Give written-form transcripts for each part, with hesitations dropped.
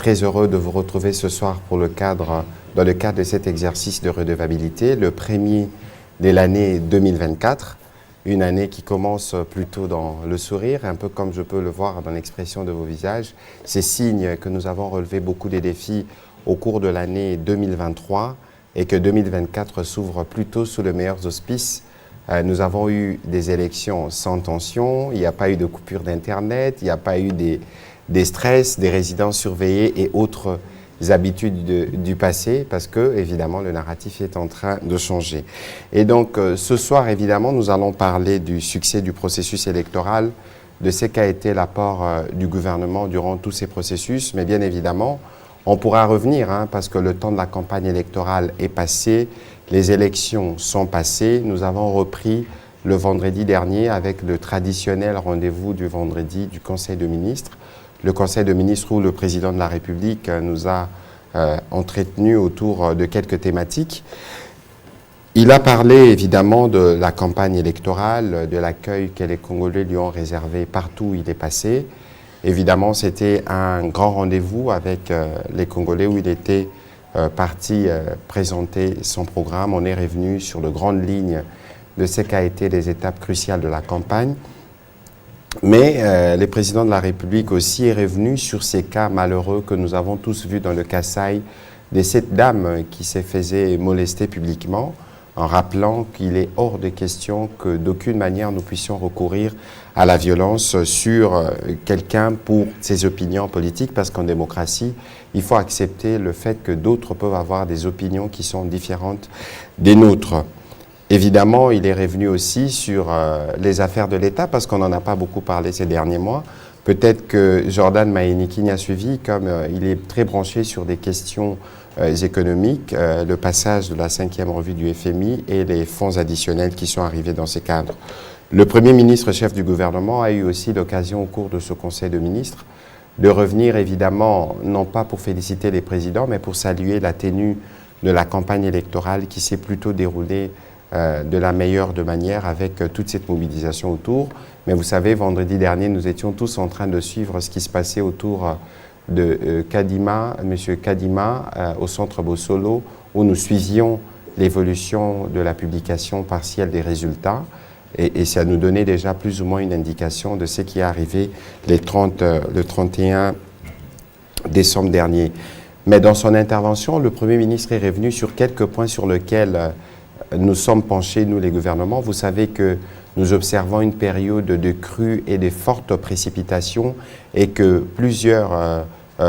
très heureux de vous retrouver ce soir dans le cadre de cet exercice de redevabilité, le premier de l'année 2024, une année qui commence plutôt dans le sourire, un peu comme je peux le voir dans l'expression de vos visages. C'est signe que nous avons relevé beaucoup de défis au cours de l'année 2023 et que 2024 s'ouvre plutôt sous les meilleurs auspices. Nous avons eu des élections sans tension, il n'y a pas eu de coupure d'Internet, il n'y a pas eu des stress, des résidences surveillées et autres habitudes du passé, parce que, évidemment, le narratif est en train de changer. Et donc, ce soir, évidemment, nous allons parler du succès du processus électoral, de ce qu'a été l'apport du gouvernement durant tous ces processus, mais bien évidemment, on pourra revenir, parce que le temps de la campagne électorale est passé, les élections sont passées, nous avons repris le vendredi dernier avec le traditionnel rendez-vous du vendredi du Conseil de ministres. Le Conseil de ministres où le président de la République nous a entretenu autour de quelques thématiques. Il a parlé évidemment de la campagne électorale, de l'accueil que les Congolais lui ont réservé partout où il est passé. Évidemment, c'était un grand rendez-vous avec les Congolais où il était parti présenter son programme. On est revenu sur de grandes lignes de ce qu'a été les étapes cruciales de la campagne. Mais le président de la République aussi est revenu sur ces cas malheureux que nous avons tous vus dans le Kasaï de cette dame qui s'est faisait molester publiquement, en rappelant qu'il est hors de question que d'aucune manière nous puissions recourir à la violence sur quelqu'un pour ses opinions politiques, parce qu'en démocratie, il faut accepter le fait que d'autres peuvent avoir des opinions qui sont différentes des nôtres. Évidemment, il est revenu aussi sur les affaires de l'État, parce qu'on n'en a pas beaucoup parlé ces derniers mois. Peut-être que Jordan Maïniki n'y a suivi, comme il est très branché sur des questions économiques, le passage de la 5e revue du FMI et les fonds additionnels qui sont arrivés dans ces cadres. Le Premier ministre, chef du gouvernement, a eu aussi l'occasion au cours de ce Conseil de ministres de revenir, évidemment, non pas pour féliciter les présidents, mais pour saluer la tenue de la campagne électorale qui s'est plutôt déroulée de la meilleure de manière avec toute cette mobilisation autour. Mais vous savez, vendredi dernier, nous étions tous en train de suivre ce qui se passait autour de Kadima, M. Kadima, au centre Bossolo, où nous suivions l'évolution de la publication partielle des résultats. Et ça nous donnait déjà plus ou moins une indication de ce qui est arrivé le 31 décembre dernier. Mais dans son intervention, le Premier ministre est revenu sur quelques points sur lesquels nous sommes penchés, nous les gouvernements. Vous savez que nous observons une période de crues et de fortes précipitations et que plusieurs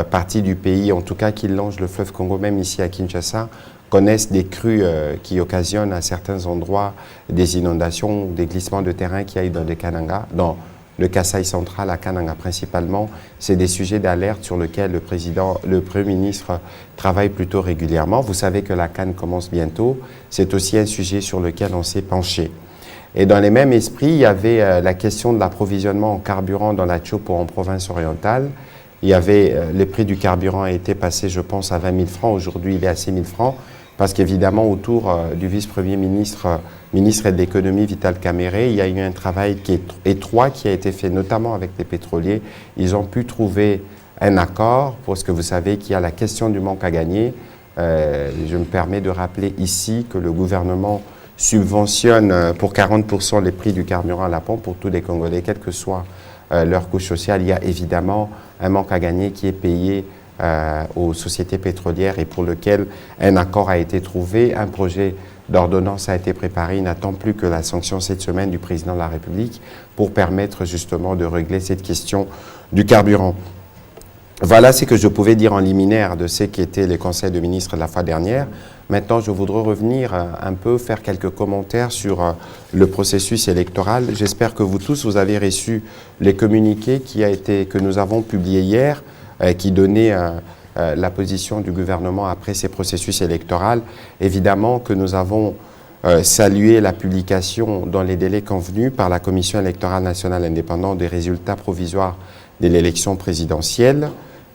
parties du pays, en tout cas qui longent le fleuve Congo, même ici à Kinshasa, connaissent des crues qui occasionnent à certains endroits des inondations, des glissements de terrain qui aillent dans les Kananga, dans le Kasaï central à Kananga principalement. C'est des sujets d'alerte sur lesquels le Premier ministre travaille plutôt régulièrement. Vous savez que la CAN commence bientôt. C'est aussi un sujet sur lequel on s'est penché. Et dans les mêmes esprits, il y avait la question de l'approvisionnement en carburant dans la Tchopo en province orientale. Il y avait, le prix du carburant a été passé, je pense, à 20 000 francs. Aujourd'hui, il est à 6 000 francs. Parce qu'évidemment, autour du vice-premier ministre, ministre de l'économie, Vital Kamerhe, il y a eu un travail qui est étroit qui a été fait notamment avec les pétroliers. Ils ont pu trouver un accord, parce que vous savez qu'il y a la question du manque à gagner. Je me permets de rappeler ici que le gouvernement subventionne pour 40% les prix du carburant à la pompe pour tous les Congolais, quelle que soit leur couche sociale. Il y a évidemment un manque à gagner qui est payé aux sociétés pétrolières et pour lequel un accord a été trouvé, un projet d'ordonnance a été préparé. Il n'attend plus que la sanction cette semaine du président de la République pour permettre justement de régler cette question du carburant. Voilà ce que je pouvais dire en liminaire de ce qu'étaient les conseils de ministres de la fois dernière. Maintenant, je voudrais revenir un peu, faire quelques commentaires sur le processus électoral. J'espère que vous tous, vous avez reçu les communiqués que nous avons publiés hier, qui donnait la position du gouvernement après ces processus électoraux. Évidemment que nous avons salué la publication dans les délais convenus par la Commission électorale nationale indépendante des résultats provisoires de l'élection présidentielle.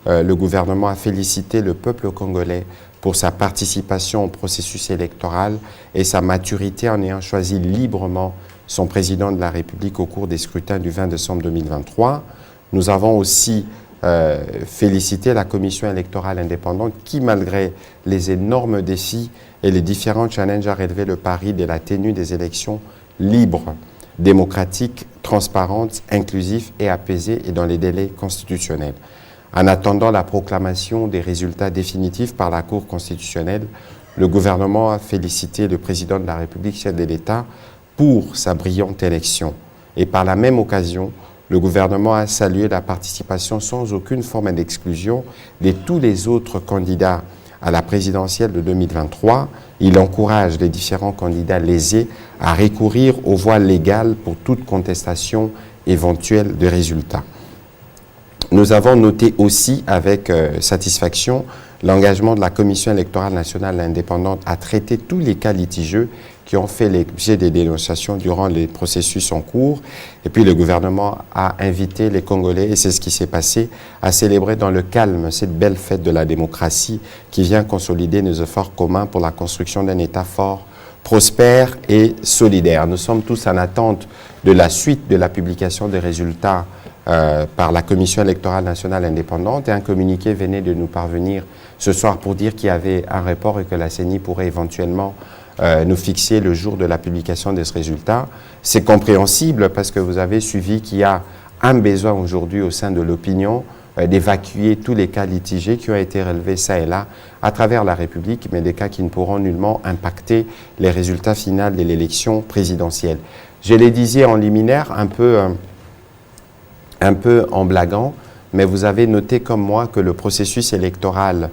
Le gouvernement a félicité le peuple congolais pour sa participation au processus électoral et sa maturité en ayant choisi librement son président de la République au cours des scrutins du 20 décembre 2023. Nous avons aussi féliciter la commission électorale indépendante qui, malgré les énormes défis et les différents challenges, a relevé le pari de la tenue des élections libres, démocratiques, transparentes, inclusives et apaisées et dans les délais constitutionnels. En attendant la proclamation des résultats définitifs par la Cour constitutionnelle, le gouvernement a félicité le président de la République, chef de l'État, pour sa brillante élection. Et par la même occasion, le gouvernement a salué la participation sans aucune forme d'exclusion de tous les autres candidats à la présidentielle de 2023. Il encourage les différents candidats lésés à recourir aux voies légales pour toute contestation éventuelle des résultats. Nous avons noté aussi avec satisfaction l'engagement de la Commission électorale nationale indépendante à traiter tous les cas litigieux qui ont fait l'objet des dénonciations durant les processus en cours. Et puis le gouvernement a invité les Congolais, et c'est ce qui s'est passé, à célébrer dans le calme cette belle fête de la démocratie qui vient consolider nos efforts communs pour la construction d'un État fort, prospère et solidaire. Nous sommes tous en attente de la suite de la publication des résultats par la Commission électorale nationale indépendante, et un communiqué venait de nous parvenir ce soir pour dire qu'il y avait un report et que la CENI pourrait éventuellement nous fixer le jour de la publication de ce résultat. C'est compréhensible parce que vous avez suivi qu'il y a un besoin aujourd'hui au sein de l'opinion d'évacuer tous les cas litigés qui ont été relevés ça et là à travers la République, mais des cas qui ne pourront nullement impacter les résultats finaux de l'élection présidentielle. Je les disais en liminaire, un peu en blaguant, mais vous avez noté comme moi que le processus électoral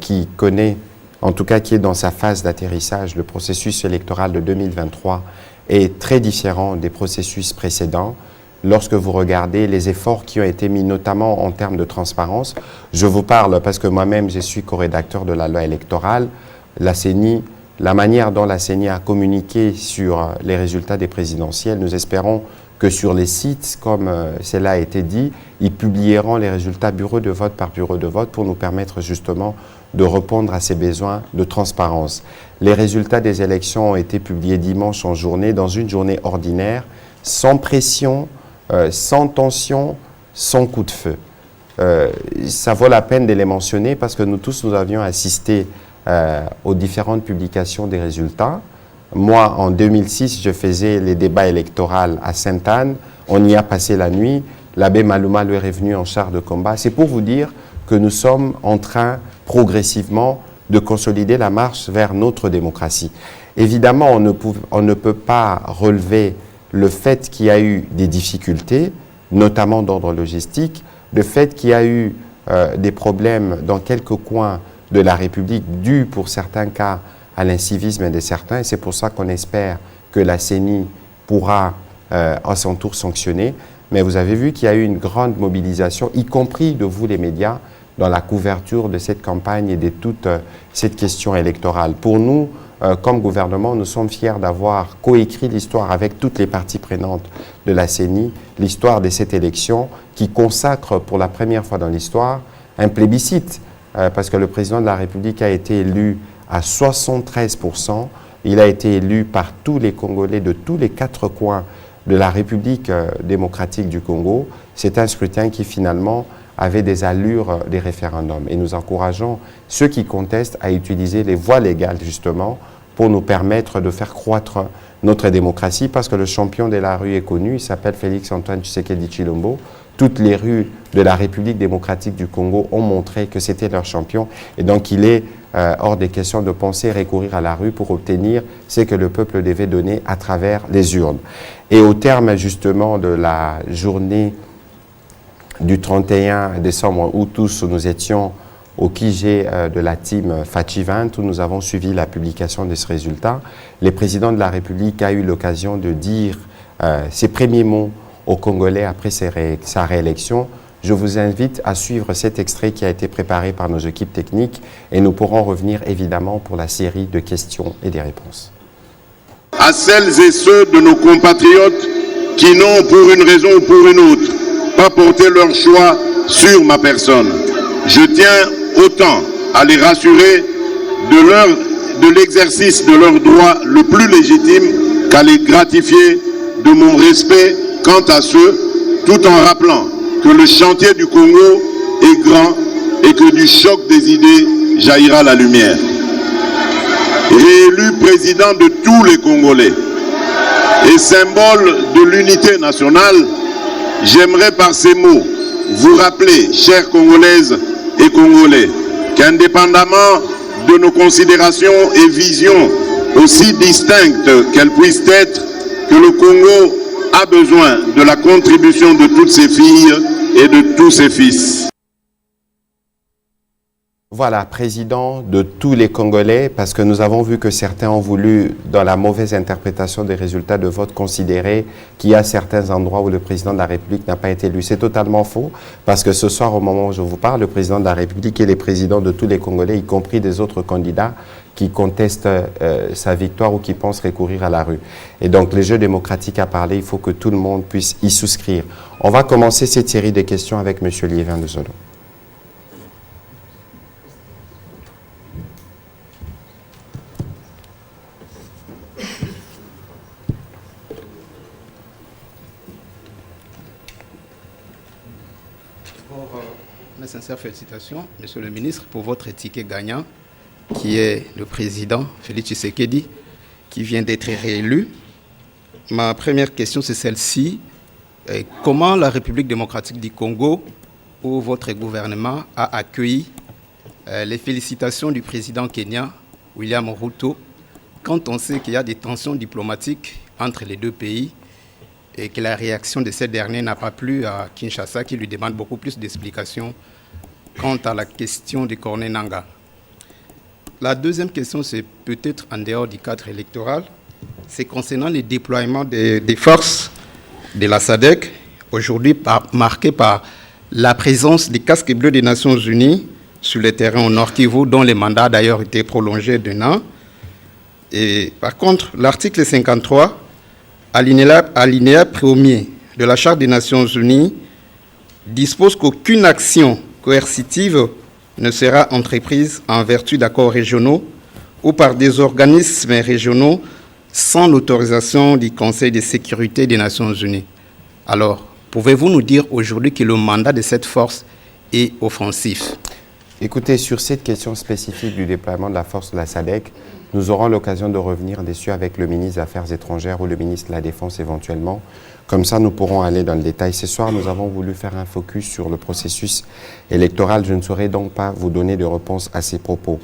qui connaît, en tout cas qui est dans sa phase d'atterrissage, le processus électoral de 2023 est très différent des processus précédents. Lorsque vous regardez les efforts qui ont été mis, notamment en termes de transparence, je vous parle parce que moi-même je suis co-rédacteur de la loi électorale, la CENI, la manière dont la CENI a communiqué sur les résultats des présidentielles, nous espérons que sur les sites, comme cela a été dit, ils publieront les résultats bureau de vote par bureau de vote pour nous permettre justement de répondre à ces besoins de transparence. Les résultats des élections ont été publiés dimanche en journée, dans une journée ordinaire, sans pression, sans tension, sans coup de feu. Ça vaut la peine de les mentionner parce que nous tous, nous avions assisté aux différentes publications des résultats. Moi, en 2006, je faisais les débats électoraux à Sainte-Anne. On y a passé la nuit. L'abbé Malouma lui est revenu en char de combat. C'est pour vous dire que nous sommes en train, progressivement, de consolider la marche vers notre démocratie. Évidemment, on ne peut pas relever le fait qu'il y a eu des difficultés, notamment d'ordre logistique, le fait qu'il y a eu des problèmes dans quelques coins de la République, dus pour certains cas à l'incivisme de certains, et c'est pour ça qu'on espère que la CENI pourra à son tour sanctionner. Mais vous avez vu qu'il y a eu une grande mobilisation, y compris de vous les médias, dans la couverture de cette campagne et de toute cette question électorale. Pour nous, comme gouvernement, nous sommes fiers d'avoir coécrit l'histoire avec toutes les parties prenantes de la CENI, l'histoire de cette élection qui consacre pour la première fois dans l'histoire un plébiscite, parce que le président de la République a été élu à 73%. Il a été élu par tous les Congolais de tous les 4 coins de la République démocratique du Congo. C'est un scrutin qui finalement avait des allures des référendums. Et nous encourageons ceux qui contestent à utiliser les voies légales justement pour nous permettre de faire croître notre démocratie, parce que le champion de la rue est connu, il s'appelle Félix-Antoine Tshisekedi Tshilombo. Toutes les rues de la République démocratique du Congo ont montré que c'était leur champion. Et donc il est hors des questions de penser recourir à la rue pour obtenir ce que le peuple devait donner à travers les urnes. Et au terme justement de la journée du 31 décembre où tous nous étions au QG de la team Fachi20, où nous avons suivi la publication de ce résultat, le président de la République a eu l'occasion de dire ses premiers mots aux Congolais après sa réélection. Je vous invite à suivre cet extrait qui a été préparé par nos équipes techniques et nous pourrons revenir évidemment pour la série de questions et des réponses. À celles et ceux de nos compatriotes qui n'ont, pour une raison ou pour une autre, pas porté leur choix sur ma personne, je tiens autant à les rassurer de l'exercice de leur droit le plus légitime qu'à les gratifier de mon respect quant à ceux, tout en rappelant que le chantier du Congo est grand et que du choc des idées jaillira la lumière. Réélu président de tous les Congolais et symbole de l'unité nationale, j'aimerais par ces mots vous rappeler, chères Congolaises et Congolais, qu'indépendamment de nos considérations et visions aussi distinctes qu'elles puissent être, que le Congo a besoin de la contribution de toutes ses filles et de tous ses fils. Voilà, président de tous les Congolais, parce que nous avons vu que certains ont voulu, dans la mauvaise interprétation des résultats de vote, considérer qu'il y a certains endroits où le président de la République n'a pas été élu. C'est totalement faux, parce que ce soir, au moment où je vous parle, le président de la République est le président de tous les Congolais, y compris des autres candidats qui contestent sa victoire ou qui pensent recourir à la rue. Et donc, le jeu démocratique a parlé, il faut que tout le monde puisse y souscrire. On va commencer cette série de questions avec M. Liévin de Zolo. Mes sincères félicitations, Monsieur le ministre, pour votre ticket gagnant, qui est le président Félix Tshisekedi, qui vient d'être réélu. Ma première question, c'est celle-ci. Comment la République démocratique du Congo, ou votre gouvernement, a accueilli les félicitations du président kenyan, William Ruto, quand on sait qu'il y a des tensions diplomatiques entre les deux pays et que la réaction de ces derniers n'a pas plu à Kinshasa, qui lui demande beaucoup plus d'explications quant à la question du Cornet Nanga. La deuxième question, c'est peut-être en dehors du cadre électoral, c'est concernant le déploiement des forces de la SADC, aujourd'hui marqué par la présence des casques bleus des Nations Unies sur le terrain au Nord Kivu, dont le mandat a d'ailleurs été prolongé d'un an. Et par contre, l'article 53, alinéa 1er de la Charte des Nations Unies, dispose qu'aucune action coercitive ne sera entreprise en vertu d'accords régionaux ou par des organismes régionaux sans l'autorisation du Conseil de sécurité des Nations Unies. Alors, pouvez-vous nous dire aujourd'hui que le mandat de cette force est offensif? Écoutez, sur cette question spécifique du déploiement de la force de la SADC, nous aurons l'occasion de revenir dessus avec le ministre des Affaires étrangères ou le ministre de la Défense éventuellement. Comme ça, nous pourrons aller dans le détail. Ce soir, nous avons voulu faire un focus sur le processus électoral. Je ne saurais donc pas vous donner de réponse à ces propos.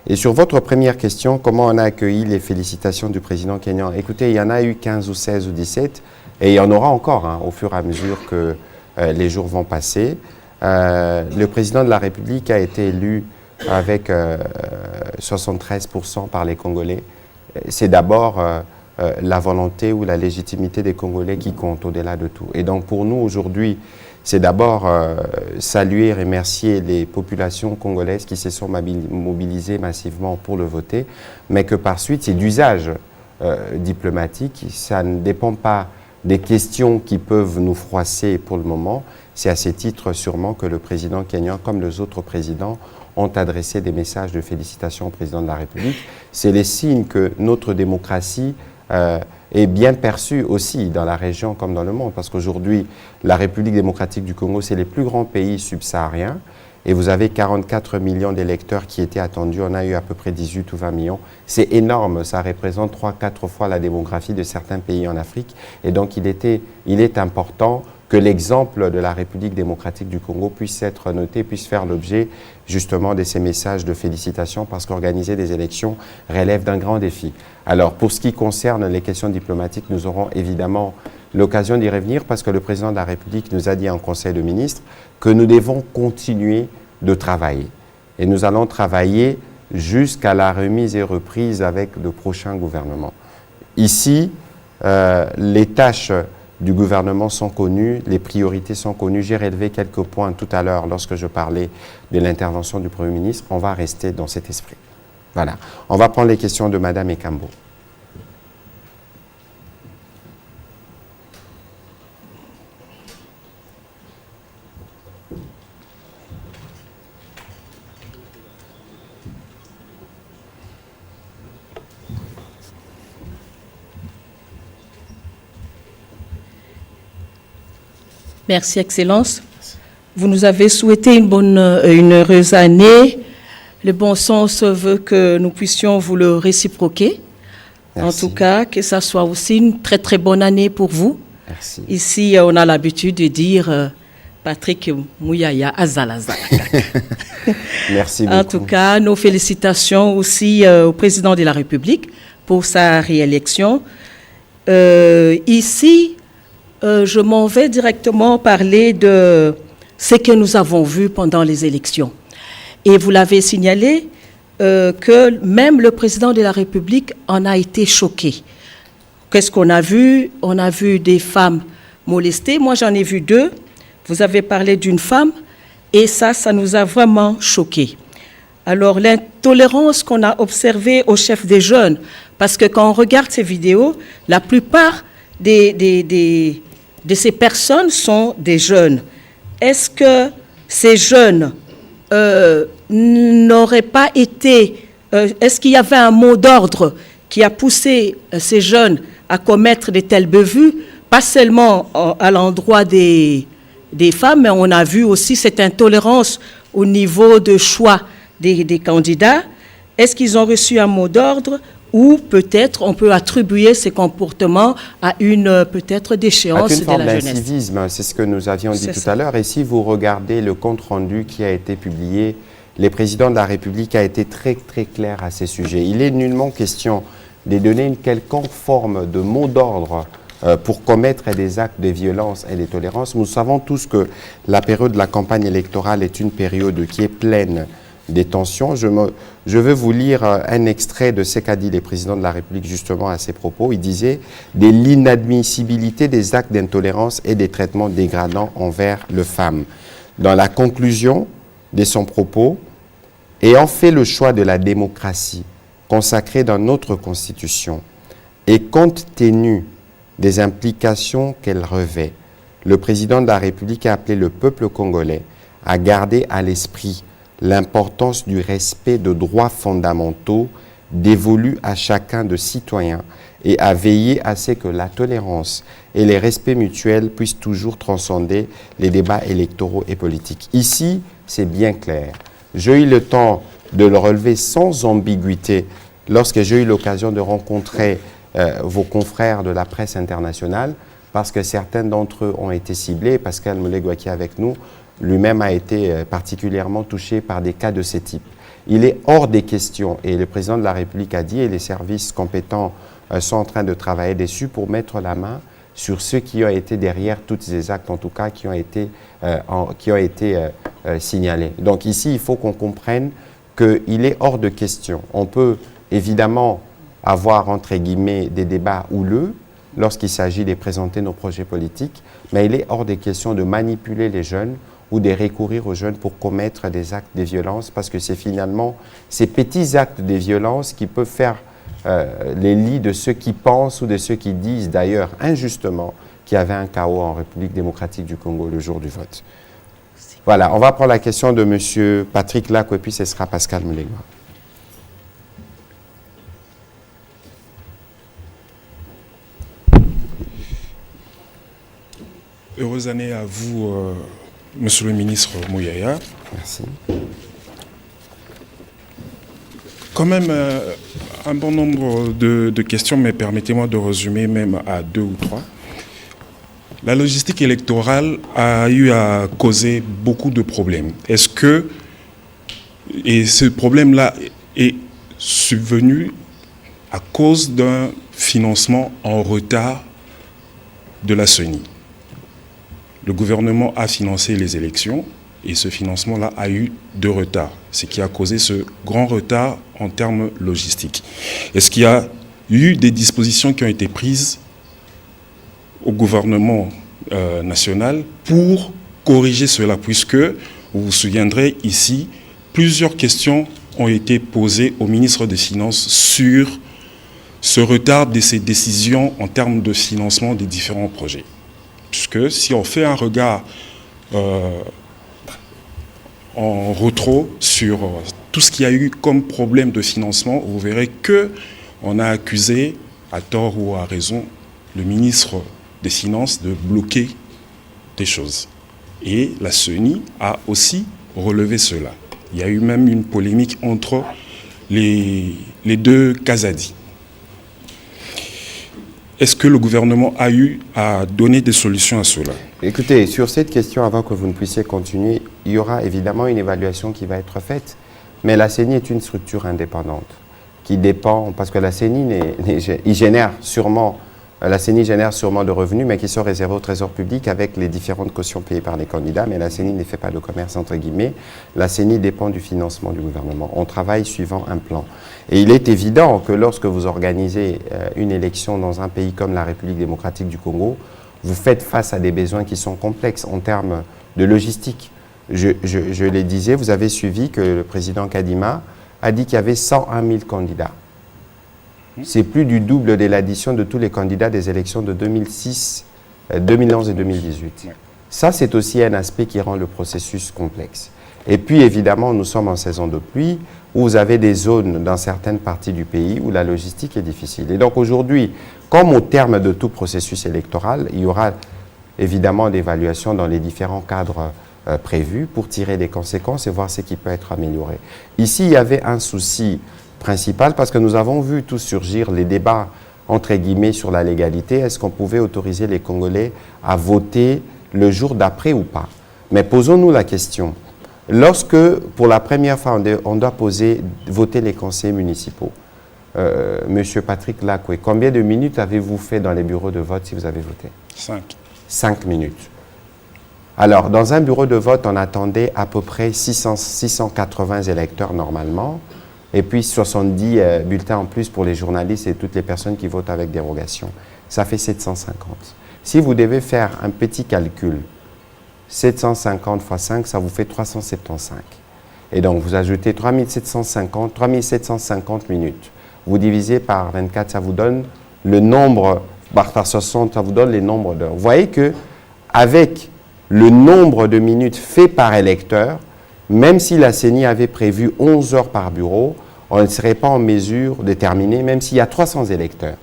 Et sur votre première question, comment on a accueilli les félicitations du président kenyan? Écoutez, il y en a eu 15 ou 16 ou 17, et il y en aura encore au fur et à mesure que les jours vont passer. Le président de la République a été élu avec 73% par les Congolais. C'est d'abord la volonté ou la légitimité des Congolais qui compte au-delà de tout. Et donc pour nous aujourd'hui, c'est d'abord saluer et remercier les populations congolaises qui se sont mobilisées massivement pour le voter, mais que par suite, c'est d'usage diplomatique. Ça ne dépend pas des questions qui peuvent nous froisser pour le moment. C'est à ce titre sûrement que le président kenyan, comme les autres présidents, ont adressé des messages de félicitations au président de la République. C'est les signes que notre démocratie est bien perçue aussi dans la région comme dans le monde, parce qu'aujourd'hui, la République démocratique du Congo, c'est les plus grands pays subsahariens, et vous avez 44 millions d'électeurs qui étaient attendus, on a eu à peu près 18 ou 20 millions. C'est énorme, ça représente 3-4 fois la démographie de certains pays en Afrique, et donc il est important que l'exemple de la République démocratique du Congo puisse être noté, puisse faire l'objet justement de ces messages de félicitations, parce qu'organiser des élections relève d'un grand défi. Alors, pour ce qui concerne les questions diplomatiques, nous aurons évidemment l'occasion d'y revenir, parce que le président de la République nous a dit en Conseil de ministres que nous devons continuer de travailler. Et nous allons travailler jusqu'à la remise et reprise avec le prochain gouvernement. Ici, les tâches du gouvernement sont connues, les priorités sont connues. J'ai relevé quelques points tout à l'heure lorsque je parlais de l'intervention du Premier ministre. On va rester dans cet esprit. Voilà. On va prendre les questions de Madame Ekambo. Merci, Excellence. vous nous avez souhaité une heureuse année. Le bon sens veut que nous puissions vous le réciproquer. Merci. En tout cas, que ça soit aussi une très très bonne année pour vous. Merci. Ici, on a l'habitude de dire Patrick Mouyaya Azalaza. Merci beaucoup. En tout cas, nos félicitations aussi au président de la République pour sa réélection. Ici, je m'en vais directement parler de ce que nous avons vu pendant les élections. Et vous l'avez signalé que même le président de la République en a été choqué. Qu'est-ce qu'on a vu? On a vu des femmes molestées. Moi, j'en ai vu 2. Vous avez parlé d'une femme et ça nous a vraiment choqués. Alors, l'intolérance qu'on a observée au chef des jeunes, parce que quand on regarde ces vidéos, la plupart de ces personnes sont des jeunes. Est-ce que ces jeunes n'auraient pas été... est-ce qu'il y avait un mot d'ordre qui a poussé ces jeunes à commettre de telles bévues, pas seulement à l'endroit des femmes, mais on a vu aussi cette intolérance au niveau de choix des candidats. Est-ce qu'ils ont reçu un mot d'ordre ou peut-être on peut attribuer ces comportements à une peut-être déchéance de la jeunesse? Une forme d'incivisme, c'est ce que nous avions dit tout à l'heure. Et si vous regardez le compte-rendu qui a été publié, le président de la République a été très très clair à ces sujets. Il est nullement question de donner une quelconque forme de mot d'ordre pour commettre des actes de violence et de tolérance. Nous savons tous que la période de la campagne électorale est une période qui est pleine de tensions. Je veux vous lire un extrait de ce qu'a dit le président de la République justement à ses propos. Il disait « de l'inadmissibilité des actes d'intolérance et des traitements dégradants envers les femmes ». Dans la conclusion de son propos, ayant fait le choix de la démocratie consacrée dans notre Constitution et compte tenu des implications qu'elle revêt, le président de la République a appelé le peuple congolais à garder à l'esprit l'importance du respect de droits fondamentaux dévolus à chacun de citoyens et à veiller à ce que la tolérance et les respects mutuels puissent toujours transcender les débats électoraux et politiques. Ici, c'est bien clair. J'ai eu le temps de le relever sans ambiguïté lorsque j'ai eu l'occasion de rencontrer vos confrères de la presse internationale, parce que certains d'entre eux ont été ciblés. Pascal Molegwa, qui est avec nous, lui-même a été particulièrement touché par des cas de ce type. Il est hors des questions, et le président de la République a dit, et les services compétents sont en train de travailler dessus pour mettre la main sur ceux qui ont été derrière tous ces actes, en tout cas qui ont été signalés. Donc ici, il faut qu'on comprenne qu'il est hors de question. On peut évidemment avoir, entre guillemets, des débats houleux lorsqu'il s'agit de présenter nos projets politiques, mais il est hors de question de manipuler les jeunes ou de recourir aux jeunes pour commettre des actes de violence, parce que c'est finalement ces petits actes de violence qui peuvent faire les lits de ceux qui pensent ou de ceux qui disent d'ailleurs injustement qu'il y avait un chaos en République démocratique du Congo le jour du vote. Voilà, on va prendre la question de M. Patrick Lac, et puis ce sera Pascal Molegwa. Heureuse année à vous, Monsieur le ministre Mouyaya. Merci. Quand même, un bon nombre de questions, mais permettez-moi de résumer même à 2 ou 3. La logistique électorale a eu à causer beaucoup de problèmes. Est-ce que, et ce problème-là est subvenu à cause d'un financement en retard de la CENI? Le gouvernement a financé les élections et ce financement-là a eu de retard, ce qui a causé ce grand retard en termes logistiques. Est-ce qu'il y a eu des dispositions qui ont été prises au gouvernement national pour corriger cela, puisque, vous vous souviendrez ici, plusieurs questions ont été posées au ministre des Finances sur ce retard de ces décisions en termes de financement des différents projets. Puisque si on fait un regard en rétro sur tout ce qu'il y a eu comme problème de financement, vous verrez qu'on a accusé, à tort ou à raison, le ministre des Finances de bloquer des choses. Et la CENI a aussi relevé cela. Il y a eu même une polémique entre les deux Kazadi. Est-ce que le gouvernement a eu à donner des solutions à cela? Écoutez, sur cette question, avant que vous ne puissiez continuer, il y aura évidemment une évaluation qui va être faite. Mais la CENI est une structure indépendante qui dépend, parce que la CENI, la CENI génère sûrement de revenus, mais qui sont réservés au trésor public avec les différentes cautions payées par les candidats. Mais la CENI ne fait pas de commerce, entre guillemets. La CENI dépend du financement du gouvernement. On travaille suivant un plan. Et il est évident que lorsque vous organisez une élection dans un pays comme la République démocratique du Congo, vous faites face à des besoins qui sont complexes en termes de logistique. Je le disais, vous avez suivi que le président Kadima a dit qu'il y avait 101 000 candidats. C'est plus du double de l'addition de tous les candidats des élections de 2006, 2011 et 2018. Ça, c'est aussi un aspect qui rend le processus complexe. Et puis, évidemment, nous sommes en saison de pluie, où vous avez des zones dans certaines parties du pays où la logistique est difficile. Et donc aujourd'hui, comme au terme de tout processus électoral, il y aura évidemment d'évaluation dans les différents cadres prévus pour tirer des conséquences et voir ce qui peut être amélioré. Ici, il y avait un souci principal parce que nous avons vu tout surgir les débats entre guillemets sur la légalité. Est-ce qu'on pouvait autoriser les Congolais à voter le jour d'après ou pas? Mais posons-nous la question. Lorsque, pour la première fois, on doit voter les conseillers municipaux, Monsieur Patrick Lacoué, combien de minutes avez-vous fait dans les bureaux de vote si vous avez voté? 5. 5 minutes. Alors, dans un bureau de vote, on attendait à peu près 680 électeurs normalement, et puis 70 bulletins en plus pour les journalistes et toutes les personnes qui votent avec dérogation. Ça fait 750. Si vous devez faire un petit calcul, 750 x 5, ça vous fait 375. Et donc, vous ajoutez 3750 minutes. Vous divisez par 24, ça vous donne le nombre, par 60, ça vous donne les nombres d'heures. Vous voyez que avec le nombre de minutes fait par électeur, même si la CENI avait prévu 11 heures par bureau, on ne serait pas en mesure de terminer, même s'il y a 300 électeurs.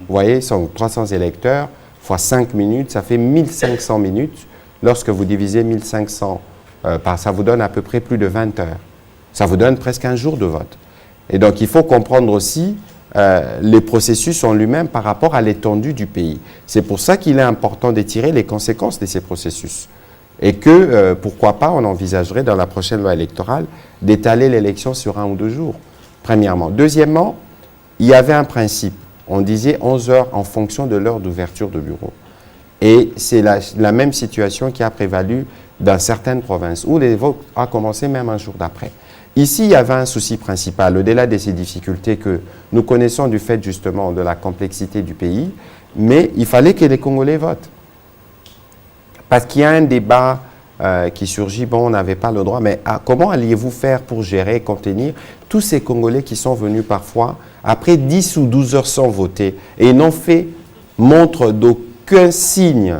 Vous voyez, sont 300 électeurs, fois 5 minutes, ça fait 1500 minutes. Lorsque vous divisez 1500 ça vous donne à peu près plus de 20 heures. Ça vous donne presque un jour de vote. Et donc, il faut comprendre aussi les processus en lui-même par rapport à l'étendue du pays. C'est pour ça qu'il est important de tirer les conséquences de ces processus. Et que, pourquoi pas, on envisagerait dans la prochaine loi électorale d'étaler l'élection sur 1 ou 2 jours, premièrement. Deuxièmement, il y avait un principe. On disait 11 heures en fonction de l'heure d'ouverture de bureau. Et c'est la même situation qui a prévalu dans certaines provinces, où les votes ont commencé même un jour d'après. Ici, il y avait un souci principal, au-delà de ces difficultés que nous connaissons du fait justement de la complexité du pays, mais il fallait que les Congolais votent. Parce qu'il y a un débat qui surgit, bon, on n'avait pas le droit, mais comment alliez-vous faire pour gérer et contenir tous ces Congolais qui sont venus parfois, après 10 ou 12 heures sans voter, et n'ont fait montre d'aucun signe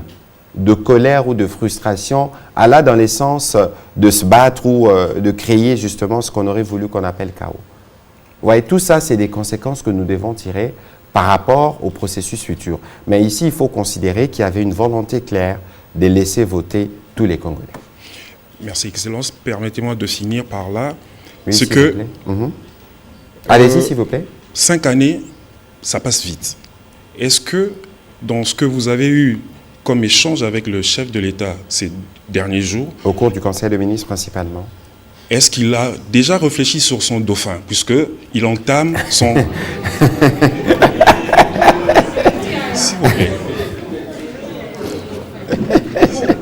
de colère ou de frustration, allant dans le sens de se battre ou de créer justement ce qu'on aurait voulu qu'on appelle chaos. Vous voyez, tout ça, c'est des conséquences que nous devons tirer par rapport au processus futur. Mais ici, il faut considérer qu'il y avait une volonté claire de laisser voter tous les Congolais. Merci, Excellence. Permettez-moi de finir par là. Oui, c'est que... Allez-y, s'il vous plaît. 5 années, ça passe vite. Est-ce que, dans ce que vous avez eu comme échange avec le chef de l'État ces derniers jours... Au cours du Conseil des ministres, principalement. Est-ce qu'il a déjà réfléchi sur son dauphin, puisqu'il entame son... S'il vous plaît.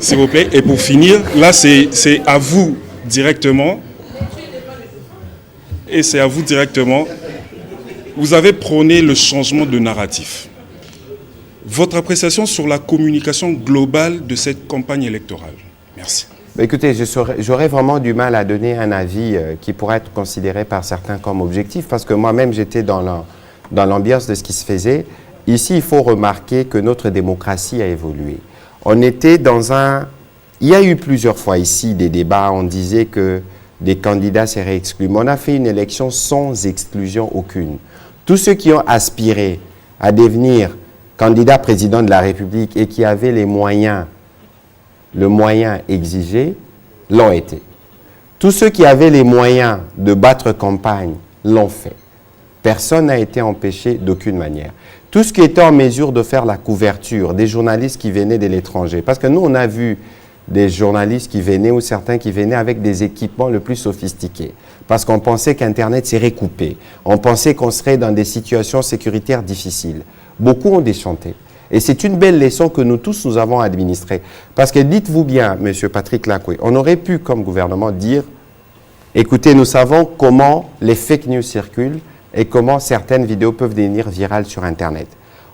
S'il vous plaît. Et pour finir, là, c'est à vous directement. Et c'est à vous directement. Vous avez prôné le changement de narratif. Votre appréciation sur la communication globale de cette campagne électorale. Merci. Écoutez, j'aurais vraiment du mal à donner un avis qui pourrait être considéré par certains comme objectif, parce que moi-même, j'étais dans l'ambiance de ce qui se faisait. Ici, il faut remarquer que notre démocratie a évolué. On était dans un... Il y a eu plusieurs fois ici des débats, on disait que des candidats seraient exclus. Mais on a fait une élection sans exclusion aucune. Tous ceux qui ont aspiré à devenir candidat président de la République et qui avaient les moyens le moyen exigé l'ont été. Tous ceux qui avaient les moyens de battre campagne l'ont fait. Personne n'a été empêché d'aucune manière. Tout ce qui était en mesure de faire la couverture, des journalistes qui venaient de l'étranger, parce que nous, on a vu des journalistes qui venaient ou certains qui venaient avec des équipements le plus sophistiqués, parce qu'on pensait qu'Internet serait coupé, on pensait qu'on serait dans des situations sécuritaires difficiles. Beaucoup ont déchanté. Et c'est une belle leçon que nous tous, nous avons administrée. Parce que dites-vous bien, M. Patrick Lacoué, on aurait pu, comme gouvernement, dire « Écoutez, nous savons comment les fake news circulent et comment certaines vidéos peuvent devenir virales sur Internet. »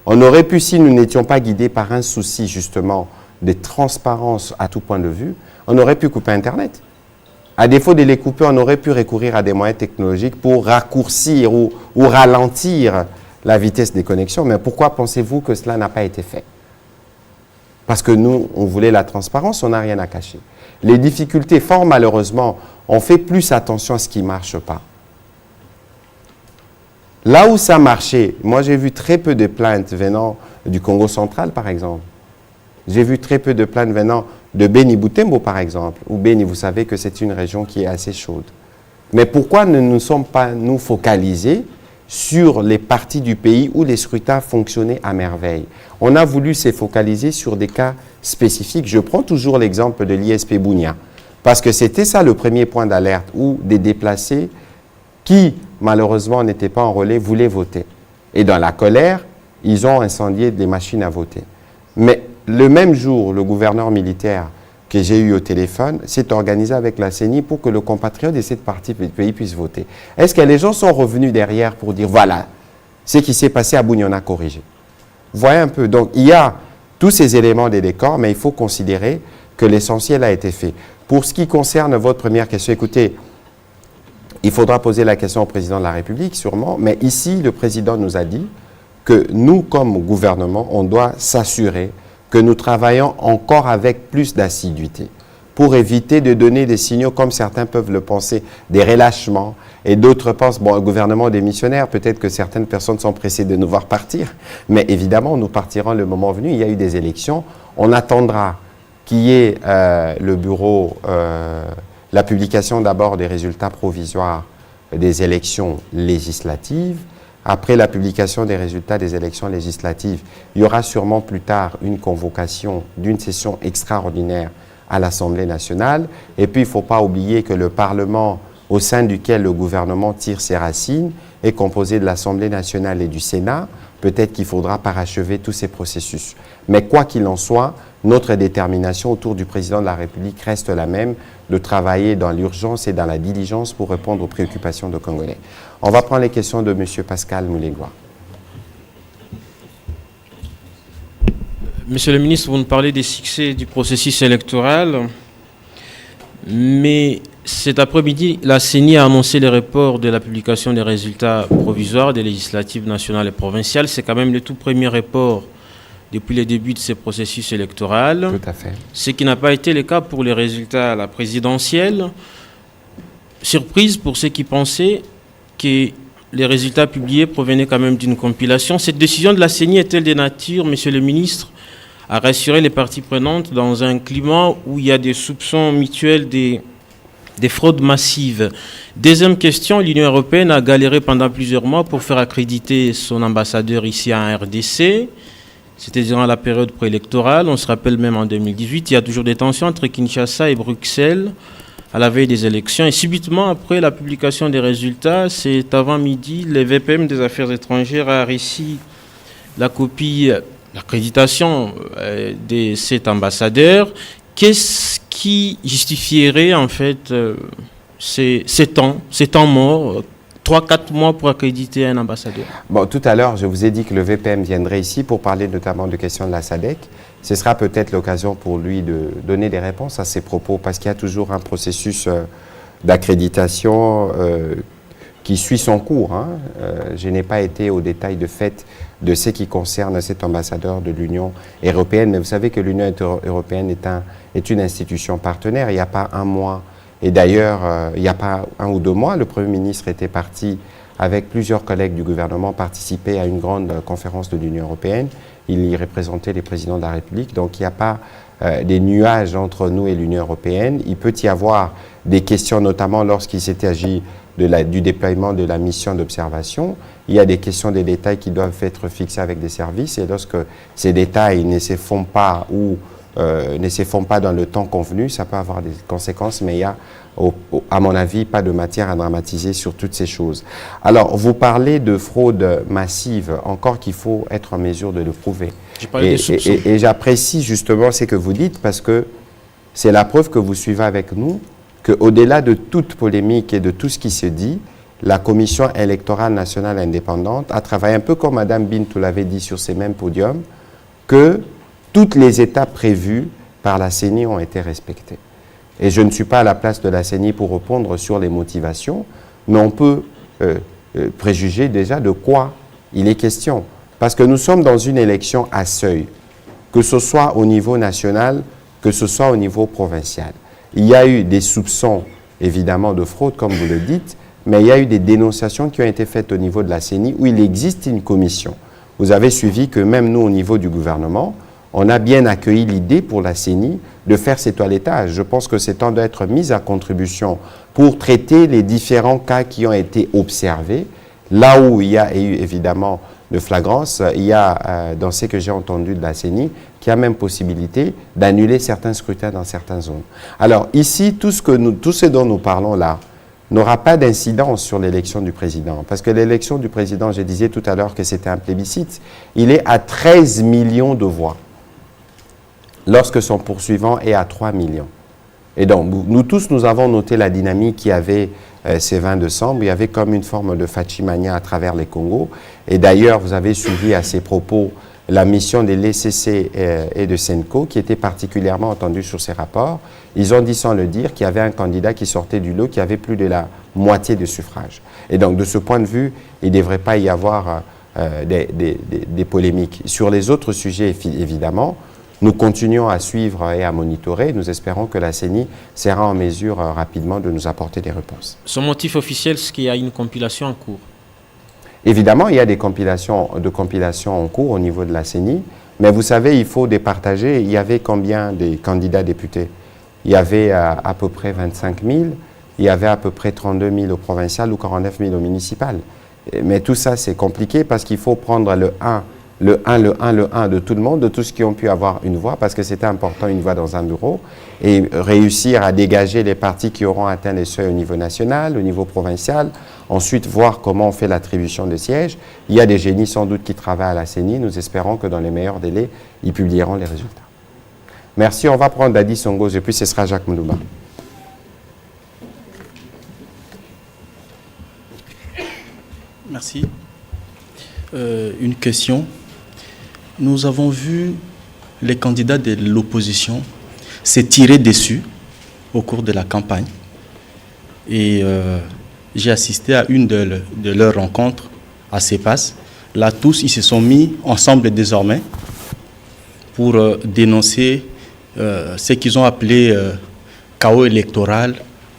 On aurait pu, si nous n'étions pas guidés par un souci, justement, de transparence à tout point de vue, on aurait pu couper Internet. À défaut de les couper, on aurait pu recourir à des moyens technologiques pour raccourcir ou ralentir la vitesse des connexions. Mais pourquoi pensez-vous que cela n'a pas été fait? Parce que nous, on voulait la transparence, on n'a rien à cacher. Les difficultés, fort malheureusement, on fait plus attention à ce qui ne marche pas. Là où ça marchait, moi j'ai vu très peu de plaintes venant du Congo central, par exemple. J'ai vu très peu de plaintes venant de Beni Butembo, par exemple. Ou Beni, vous savez que c'est une région qui est assez chaude. Mais pourquoi ne nous sommes pas, nous, focalisés sur les parties du pays où les scrutins fonctionnaient à merveille? On a voulu se focaliser sur des cas spécifiques. Je prends toujours l'exemple de l'ISP Bunia, parce que c'était ça le premier point d'alerte, où des déplacés qui, malheureusement, n'étaient pas en relais, voulaient voter. Et dans la colère, ils ont incendié des machines à voter. Mais le même jour, le gouverneur militaire que j'ai eu au téléphone s'est organisé avec la CENI pour que le compatriote de cette partie du pays puisse voter. Est-ce que les gens sont revenus derrière pour dire, voilà, ce qui s'est passé à Bunia, on a corrigé? Voyez un peu. Donc, il y a tous ces éléments des décors, mais il faut considérer que l'essentiel a été fait. Pour ce qui concerne votre première question, écoutez, il faudra poser la question au président de la République, sûrement, mais ici, le président nous a dit que nous, comme gouvernement, on doit s'assurer que nous travaillons encore avec plus d'assiduité pour éviter de donner des signaux, comme certains peuvent le penser, des relâchements, et d'autres pensent, bon, le gouvernement démissionnaire, peut-être que certaines personnes sont pressées de nous voir partir, mais évidemment, nous partirons le moment venu. Il y a eu des élections, on attendra qu'il y ait le bureau, la publication d'abord des résultats provisoires des élections législatives. Après la publication des résultats des élections législatives, il y aura sûrement plus tard une convocation d'une session extraordinaire à l'Assemblée nationale. Et puis, il ne faut pas oublier que le Parlement, au sein duquel le gouvernement tire ses racines, est composé de l'Assemblée nationale et du Sénat. Peut-être qu'il faudra parachever tous ces processus. Mais quoi qu'il en soit, notre détermination autour du président de la République reste la même, de travailler dans l'urgence et dans la diligence pour répondre aux préoccupations des Congolais. On va prendre les questions de M. Pascal Moulégois. Monsieur le ministre, vous nous parlez des succès du processus électoral, mais cet après-midi, la CENI a annoncé le report de la publication des résultats provisoires des législatives nationales et provinciales. C'est quand même le tout premier report depuis le début de ce processus électoral. Tout à fait. Ce qui n'a pas été le cas pour les résultats à la présidentielle. Surprise pour ceux qui pensaient que les résultats publiés provenaient quand même d'une compilation. Cette décision de la CENI est-elle de nature, monsieur le ministre, à rassurer les parties prenantes dans un climat où il y a des soupçons mutuels des fraudes massives? Deuxième question, l'Union européenne a galéré pendant plusieurs mois pour faire accréditer son ambassadeur ici en RDC. C'était durant la période préélectorale. On se rappelle même en 2018, il y a toujours des tensions entre Kinshasa et Bruxelles à la veille des élections. Et subitement, après la publication des résultats, c'est avant midi, le VPM des Affaires étrangères a reçu la copie, l'accréditation de cet ambassadeur. Qu'est-ce qui justifierait en fait ces temps morts, 3-4 mois pour accréditer un ambassadeur? Bon, tout à l'heure, je vous ai dit que le VPM viendrait ici pour parler notamment de questions de la SADC. Ce sera peut-être l'occasion pour lui de donner des réponses à ses propos, parce qu'il y a toujours un processus d'accréditation qui suit son cours. Je n'ai pas été au détail de fait de ce qui concerne cet ambassadeur de l'Union européenne, mais vous savez que l'Union européenne est une institution partenaire. Il n'y a pas un mois, et d'ailleurs, il n'y a pas 1 ou 2 mois, le Premier ministre était parti avec plusieurs collègues du gouvernement participer à une grande conférence de l'Union européenne. Il y représentait les présidents de la République, donc il n'y a pas des nuages entre nous et l'Union européenne. Il peut y avoir des questions, notamment lorsqu'il s'est agi du déploiement de la mission d'observation. Il y a des questions, des détails qui doivent être fixés avec des services, et lorsque ces détails ne se font pas ou ne se font pas dans le temps convenu, ça peut avoir des conséquences, mais il y a, à mon avis, pas de matière à dramatiser sur toutes ces choses. Alors, vous parlez de fraude massive, encore qu'il faut être en mesure de le prouver. Et j'apprécie justement ce que vous dites, parce que c'est la preuve que vous suivez avec nous, qu'au-delà de toute polémique et de tout ce qui se dit, la Commission électorale nationale indépendante a travaillé un peu comme Mme Bintou l'avait dit sur ces mêmes podiums, que toutes les étapes prévues par la CENI ont été respectées. Et je ne suis pas à la place de la CENI pour répondre sur les motivations, mais on peut préjuger déjà de quoi il est question. Parce que nous sommes dans une élection à seuil, que ce soit au niveau national, que ce soit au niveau provincial. Il y a eu des soupçons, évidemment, de fraude, comme vous le dites, mais il y a eu des dénonciations qui ont été faites au niveau de la CENI, où il existe une commission. Vous avez suivi que même nous, au niveau du gouvernement, on a bien accueilli l'idée pour la CENI de faire ces toilettages. Je pense que c'est temps d'être mis à contribution pour traiter les différents cas qui ont été observés. Là où il y a eu évidemment de flagrance, il y a, dans ce que j'ai entendu de la CENI, qu'il y a même possibilité d'annuler certains scrutins dans certaines zones. Alors ici, tout ce dont nous parlons là n'aura pas d'incidence sur l'élection du président. Parce que l'élection du président, je disais tout à l'heure que c'était un plébiscite, il est à 13 millions de voix, lorsque son poursuivant est à 3 millions. Et donc, nous tous, nous avons noté la dynamique qu'il y avait ces 20 décembre. Il y avait comme une forme de Fachimania à travers les Congos. Et d'ailleurs, vous avez suivi à ces propos la mission de l'ECC et de Senco, qui était particulièrement entendue sur ces rapports. Ils ont dit sans le dire qu'il y avait un candidat qui sortait du lot qui avait plus de la moitié des suffrages. Et donc, de ce point de vue, il ne devrait pas y avoir des polémiques. Sur les autres sujets, évidemment, nous continuons à suivre et à monitorer. Nous espérons que la CENI sera en mesure rapidement de nous apporter des réponses. Son motif officiel, c'est qu'il y a une compilation en cours. Évidemment, il y a des compilations en cours au niveau de la CENI, mais vous savez, il faut départager. Il y avait combien de candidats députés? Il y avait à peu près 25 000, il y avait à peu près 32 000 au provincial ou 49 000 au municipal. Mais tout ça, c'est compliqué parce qu'il faut prendre le 1 de tout le monde, de tous ceux qui ont pu avoir une voix, parce que c'était important, une voix dans un bureau, et réussir à dégager les partis qui auront atteint les seuils au niveau national, au niveau provincial, ensuite voir comment on fait l'attribution de sièges. Il y a des génies sans doute qui travaillent à la CENI, nous espérons que dans les meilleurs délais, ils publieront les résultats. Merci, on va prendre Dadi Songo, et puis ce sera Jacques Moulouba. Merci. Une question. Nous avons vu les candidats de l'opposition se tirer dessus au cours de la campagne. Et j'ai assisté à une de leurs rencontres à CEPAS. Là, tous, ils se sont mis ensemble désormais pour dénoncer ce qu'ils ont appelé chaos électoral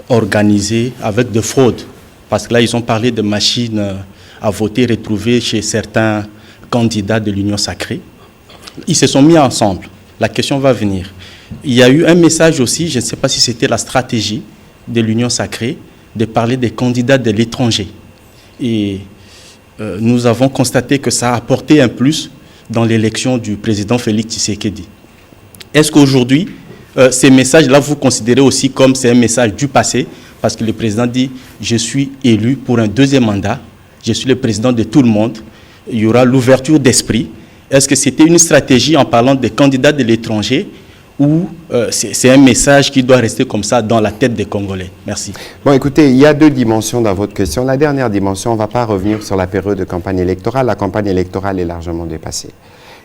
organisé avec de fraudes. Parce que là, ils ont parlé de machines à voter retrouvées chez certains candidats de l'Union sacrée. Ils se sont mis ensemble. La question va venir. Il y a eu un message aussi, je ne sais pas si c'était la stratégie de l'Union sacrée, de parler des candidats de l'étranger. Et nous avons constaté que ça a apporté un plus dans l'élection du président Félix Tshisekedi. Est-ce qu'aujourd'hui, ces messages-là, vous considérez aussi comme c'est un message du passé, parce que le président dit « Je suis élu pour un deuxième mandat, je suis le président de tout le monde, il y aura l'ouverture d'esprit ». Est-ce que c'était une stratégie en parlant des candidats de l'étranger ou c'est un message qui doit rester comme ça dans la tête des Congolais? Merci. Bon, écoutez, il y a deux dimensions dans votre question. La dernière dimension, on ne va pas revenir sur la période de campagne électorale. La campagne électorale est largement dépassée.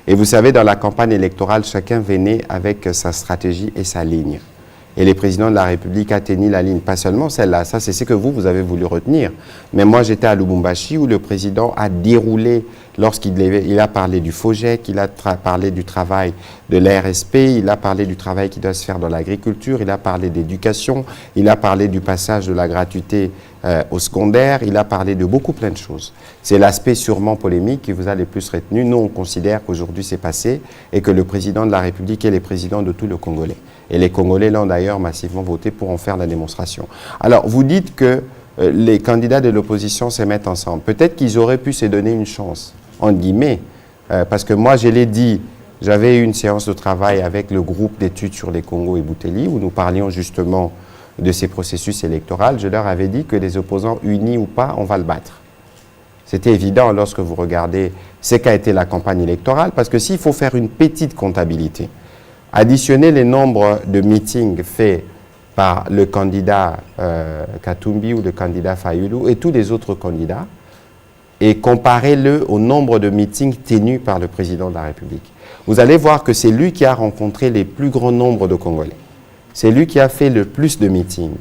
Et vous savez, dans la campagne électorale, chacun venait avec sa stratégie et sa ligne. Et le président de la République a tenu la ligne, pas seulement celle-là, ça c'est ce que vous avez voulu retenir. Mais moi j'étais à Lubumbashi où le président a déroulé, lorsqu'il a parlé du FOGEC, il a parlé du travail de l'ARSP, il a parlé du travail qui doit se faire dans l'agriculture, il a parlé d'éducation, il a parlé du passage de la gratuité au secondaire, il a parlé de plein de choses. C'est l'aspect sûrement polémique qui vous a le plus retenu. Nous, on considère qu'aujourd'hui c'est passé et que le président de la République est le président de tout le Congolais. Et les Congolais l'ont d'ailleurs massivement voté pour en faire la démonstration. Alors, vous dites que les candidats de l'opposition se mettent ensemble. Peut-être qu'ils auraient pu se donner une chance, entre guillemets, parce que moi, je l'ai dit, j'avais eu une séance de travail avec le groupe d'études sur les Congos et Bouteli, où nous parlions justement de ces processus électoraux. Je leur avais dit que les opposants, unis ou pas, on va le battre. C'était évident lorsque vous regardez ce qu'a été la campagne électorale, parce que s'il faut faire une petite comptabilité, additionner les nombres de meetings faits par le candidat Katumbi ou le candidat Fayulu et tous les autres candidats, et comparez-le au nombre de meetings tenus par le président de la République. Vous allez voir que c'est lui qui a rencontré les plus grands nombres de Congolais. C'est lui qui a fait le plus de meetings.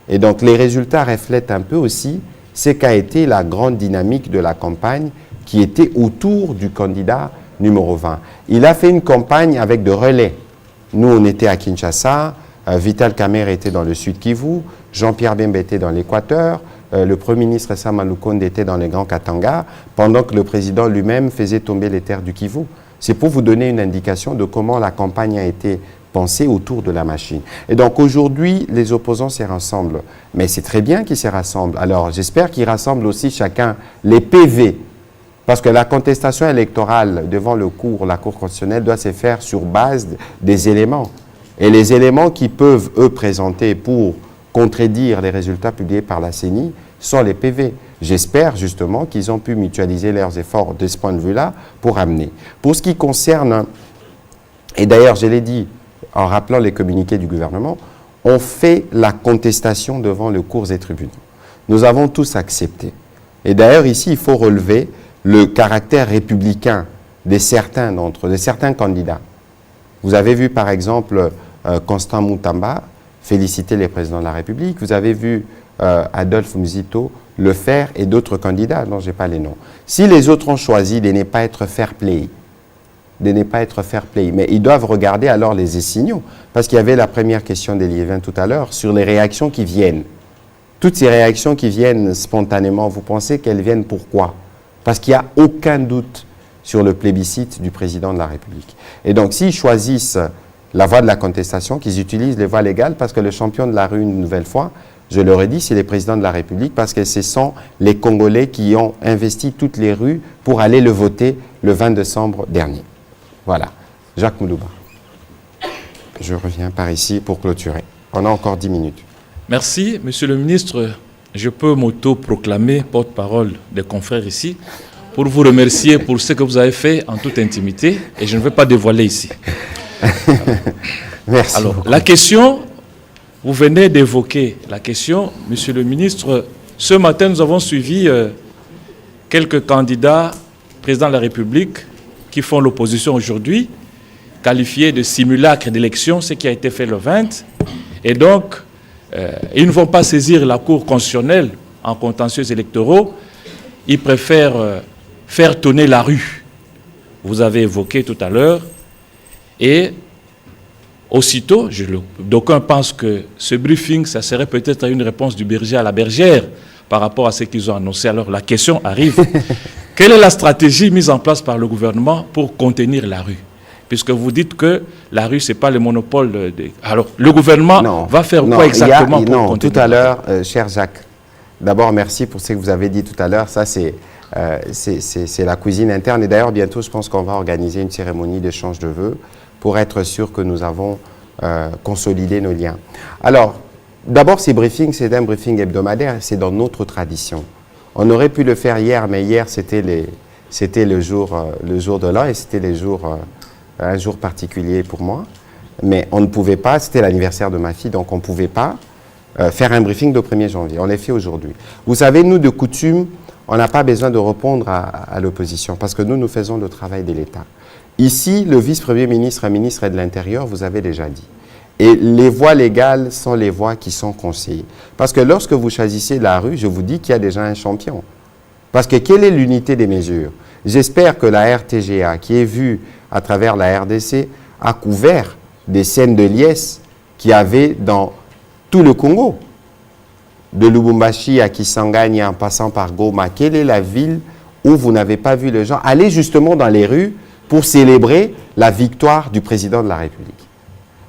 Et donc les résultats reflètent un peu aussi ce qu'a été la grande dynamique de la campagne qui était autour du candidat numéro 20. Il a fait une campagne avec de relais. Nous, on était à Kinshasa, Vital Kamerhe était dans le Sud Kivu, Jean-Pierre Bemba était dans l'Équateur, le Premier ministre Sama Lukonde était dans les Grands Katanga, pendant que le président lui-même faisait tomber les terres du Kivu. C'est pour vous donner une indication de comment la campagne a été pensée autour de la machine. Et donc aujourd'hui, les opposants se rassemblent. Mais c'est très bien qu'ils se rassemblent. Alors j'espère qu'ils rassemblent aussi chacun les PV. Parce que la contestation électorale devant la Cour constitutionnelle doit se faire sur base des éléments. Et les éléments qui peuvent, eux, présenter pour contredire les résultats publiés par la CENI sont les PV. J'espère justement qu'ils ont pu mutualiser leurs efforts de ce point de vue-là pour amener. Pour ce qui concerne, et d'ailleurs je l'ai dit en rappelant les communiqués du gouvernement, on fait la contestation devant les cours et tribunaux. Nous avons tous accepté. Et d'ailleurs ici, il faut relever le caractère républicain de certains candidats. Vous avez vu par exemple Constant Moutamba féliciter les présidents de la République. Vous avez vu Adolphe Mzito le faire et d'autres candidats, dont je n'ai pas les noms. Si les autres ont choisi de ne pas être fair-play, mais ils doivent regarder alors les signaux. Parce qu'il y avait la première question d'Eliévin tout à l'heure sur les réactions qui viennent. Toutes ces réactions qui viennent spontanément, vous pensez qu'elles viennent pourquoi? Parce qu'il n'y a aucun doute sur le plébiscite du président de la République. Et donc s'ils choisissent la voie de la contestation, qu'ils utilisent les voies légales, parce que le champion de la rue, une nouvelle fois, je leur ai dit, c'est les présidents de la République, parce que ce sont les Congolais qui ont investi toutes les rues pour aller le voter le 20 décembre dernier. Voilà. Jacques Moulouba. Je reviens par ici pour clôturer. On a encore 10 minutes. Merci, Monsieur le ministre. Je peux m'auto-proclamer porte-parole des confrères ici pour vous remercier pour ce que vous avez fait en toute intimité et je ne vais pas dévoiler ici. Merci. Alors, la question, vous venez d'évoquer la question, Monsieur le ministre. Ce matin, nous avons suivi quelques candidats présidents de la République qui font l'opposition aujourd'hui, qualifiés de simulacre d'élection, ce qui a été fait le 20. Et donc, ils ne vont pas saisir la Cour constitutionnelle en contentieux électoraux. Ils préfèrent faire tourner la rue. Vous avez évoqué tout à l'heure. Et aussitôt, d'aucuns pensent que ce briefing, ça serait peut-être une réponse du berger à la bergère par rapport à ce qu'ils ont annoncé. Alors la question arrive. Quelle est la stratégie mise en place par le gouvernement pour contenir la rue? Puisque vous dites que la rue, ce n'est pas le monopole. Alors, le gouvernement va faire quoi exactement pour contenir? Tout à l'heure, cher Jacques, d'abord, merci pour ce que vous avez dit tout à l'heure. Ça, c'est la cuisine interne. Et d'ailleurs, bientôt, je pense qu'on va organiser une cérémonie d'échange de vœux pour être sûr que nous avons consolidé nos liens. Alors, d'abord, ces briefings, c'est un briefing hebdomadaire. C'est dans notre tradition. On aurait pu le faire hier, mais hier, c'était le jour de l'an et c'était un jour particulier pour moi. Mais on ne pouvait pas, c'était l'anniversaire de ma fille, donc on ne pouvait pas faire un briefing le 1er janvier. On l'a fait aujourd'hui. Vous savez, nous, de coutume, on n'a pas besoin de répondre à l'opposition parce que nous faisons le travail de l'État. Ici, le vice-premier ministre et ministre de l'Intérieur, vous avez déjà dit. Et les voies légales sont les voies qui sont conseillées. Parce que lorsque vous choisissez la rue, je vous dis qu'il y a déjà un champion. Parce que quelle est l'unité des mesures? J'espère que la RTGA, qui est vue à travers la RDC, a couvert des scènes de liesse qu'il y avait dans tout le Congo. de Lubumbashi à Kisangani en passant par Goma, quelle est la ville où vous n'avez pas vu les gens aller justement dans les rues pour célébrer la victoire du président de la République?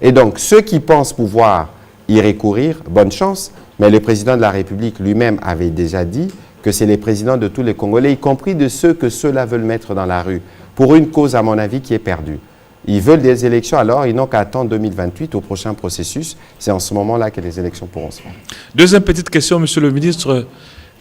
Et donc, ceux qui pensent pouvoir y recourir, bonne chance, mais le président de la République lui-même avait déjà dit que c'est les présidents de tous les Congolais, y compris de ceux que ceux-là veulent mettre dans la rue, pour une cause, à mon avis, qui est perdue. Ils veulent des élections, alors ils n'ont qu'à attendre 2028 au prochain processus. C'est en ce moment-là que les élections pourront se faire. Deuxième petite question, Monsieur le ministre.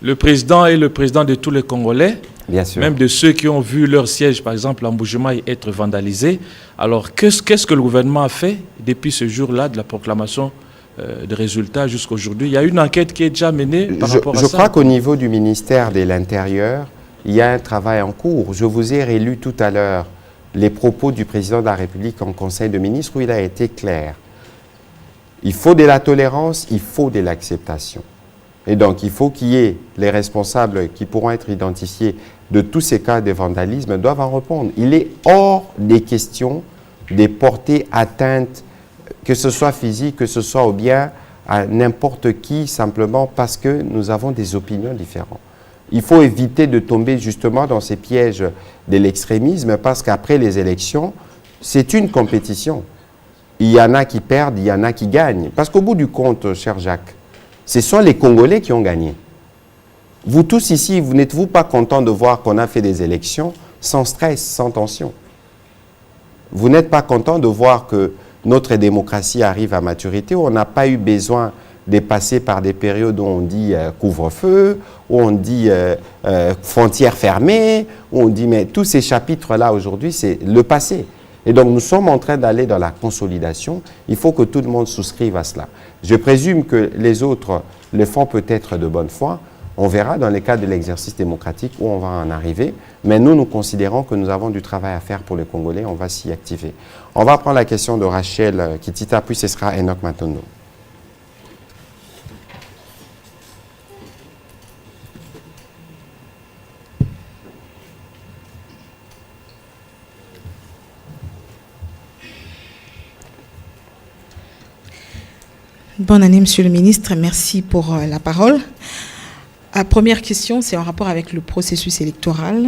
Le président est le président de tous les Congolais, bien sûr, même de ceux qui ont vu leur siège, par exemple, en Mbuji-Mayi, être vandalisé. Alors, qu'est-ce que le gouvernement a fait depuis ce jour-là de la proclamation de résultats jusqu'à aujourd'hui? Il y a une enquête qui est déjà menée par rapport à ça. Je crois qu'au niveau du ministère de l'Intérieur, il y a un travail en cours. Je vous ai relu tout à l'heure les propos du président de la République en Conseil de ministres où il a été clair. Il faut de la tolérance, il faut de l'acceptation. Et donc, il faut qu'il y ait les responsables qui pourront être identifiés de tous ces cas de vandalisme doivent en répondre. Il est hors des questions de porter atteinte, que ce soit physique, que ce soit au bien, à n'importe qui, simplement parce que nous avons des opinions différentes. Il faut éviter de tomber justement dans ces pièges de l'extrémisme parce qu'après les élections, c'est une compétition. Il y en a qui perdent, il y en a qui gagnent. Parce qu'au bout du compte, cher Jacques, ce sont les Congolais qui ont gagné. Vous tous ici, vous n'êtes-vous pas contents de voir qu'on a fait des élections sans stress, sans tension? Vous n'êtes pas contents de voir que notre démocratie arrive à maturité, où on n'a pas eu besoin de passer par des périodes où on dit couvre-feu, où on dit frontières fermées, où on dit, mais tous ces chapitres-là aujourd'hui, c'est le passé. Et donc, nous sommes en train d'aller dans la consolidation. Il faut que tout le monde souscrive à cela. Je présume que les autres le font peut-être de bonne foi. On verra dans le cadre de l'exercice démocratique où on va en arriver. Mais nous, nous considérons que nous avons du travail à faire pour les Congolais. On va s'y activer. On va prendre la question de Rachel Kitita, puis ce sera Enoch Matondo. Bonne année, Monsieur le Ministre. Merci pour la parole. La première question, c'est en rapport avec le processus électoral.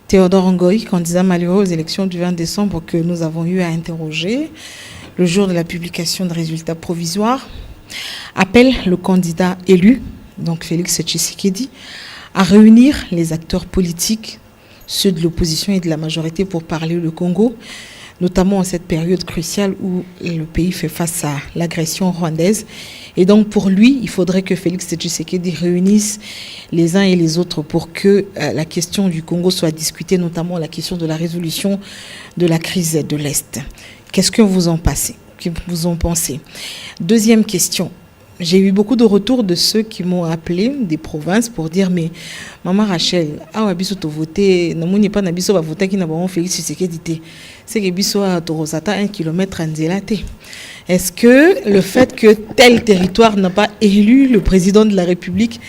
Théodore Ngoï, candidat malheureux aux élections du 20 décembre que nous avons eu à interroger le jour de la publication de résultats provisoires, appelle le candidat élu, donc Félix Tshisekedi, à réunir les acteurs politiques, ceux de l'opposition et de la majorité pour parler le Congo, notamment en cette période cruciale où le pays fait face à l'agression rwandaise. Et donc pour lui, il faudrait que Félix Tshisekedi réunisse les uns et les autres pour que la question du Congo soit discutée, notamment la question de la résolution de la crise de l'Est. Qu'est-ce que vous en pensez? Deuxième question. J'ai eu beaucoup de retours de ceux qui m'ont appelé des provinces pour dire, mais Maman Rachel, abiso to voté, namoni pas nabiso va voter qui n'a pas Félix Tshisekedi. C'est que biso a torosata 1 km anzelate. Est-ce que le fait que tel territoire n'a pas élu le président de la République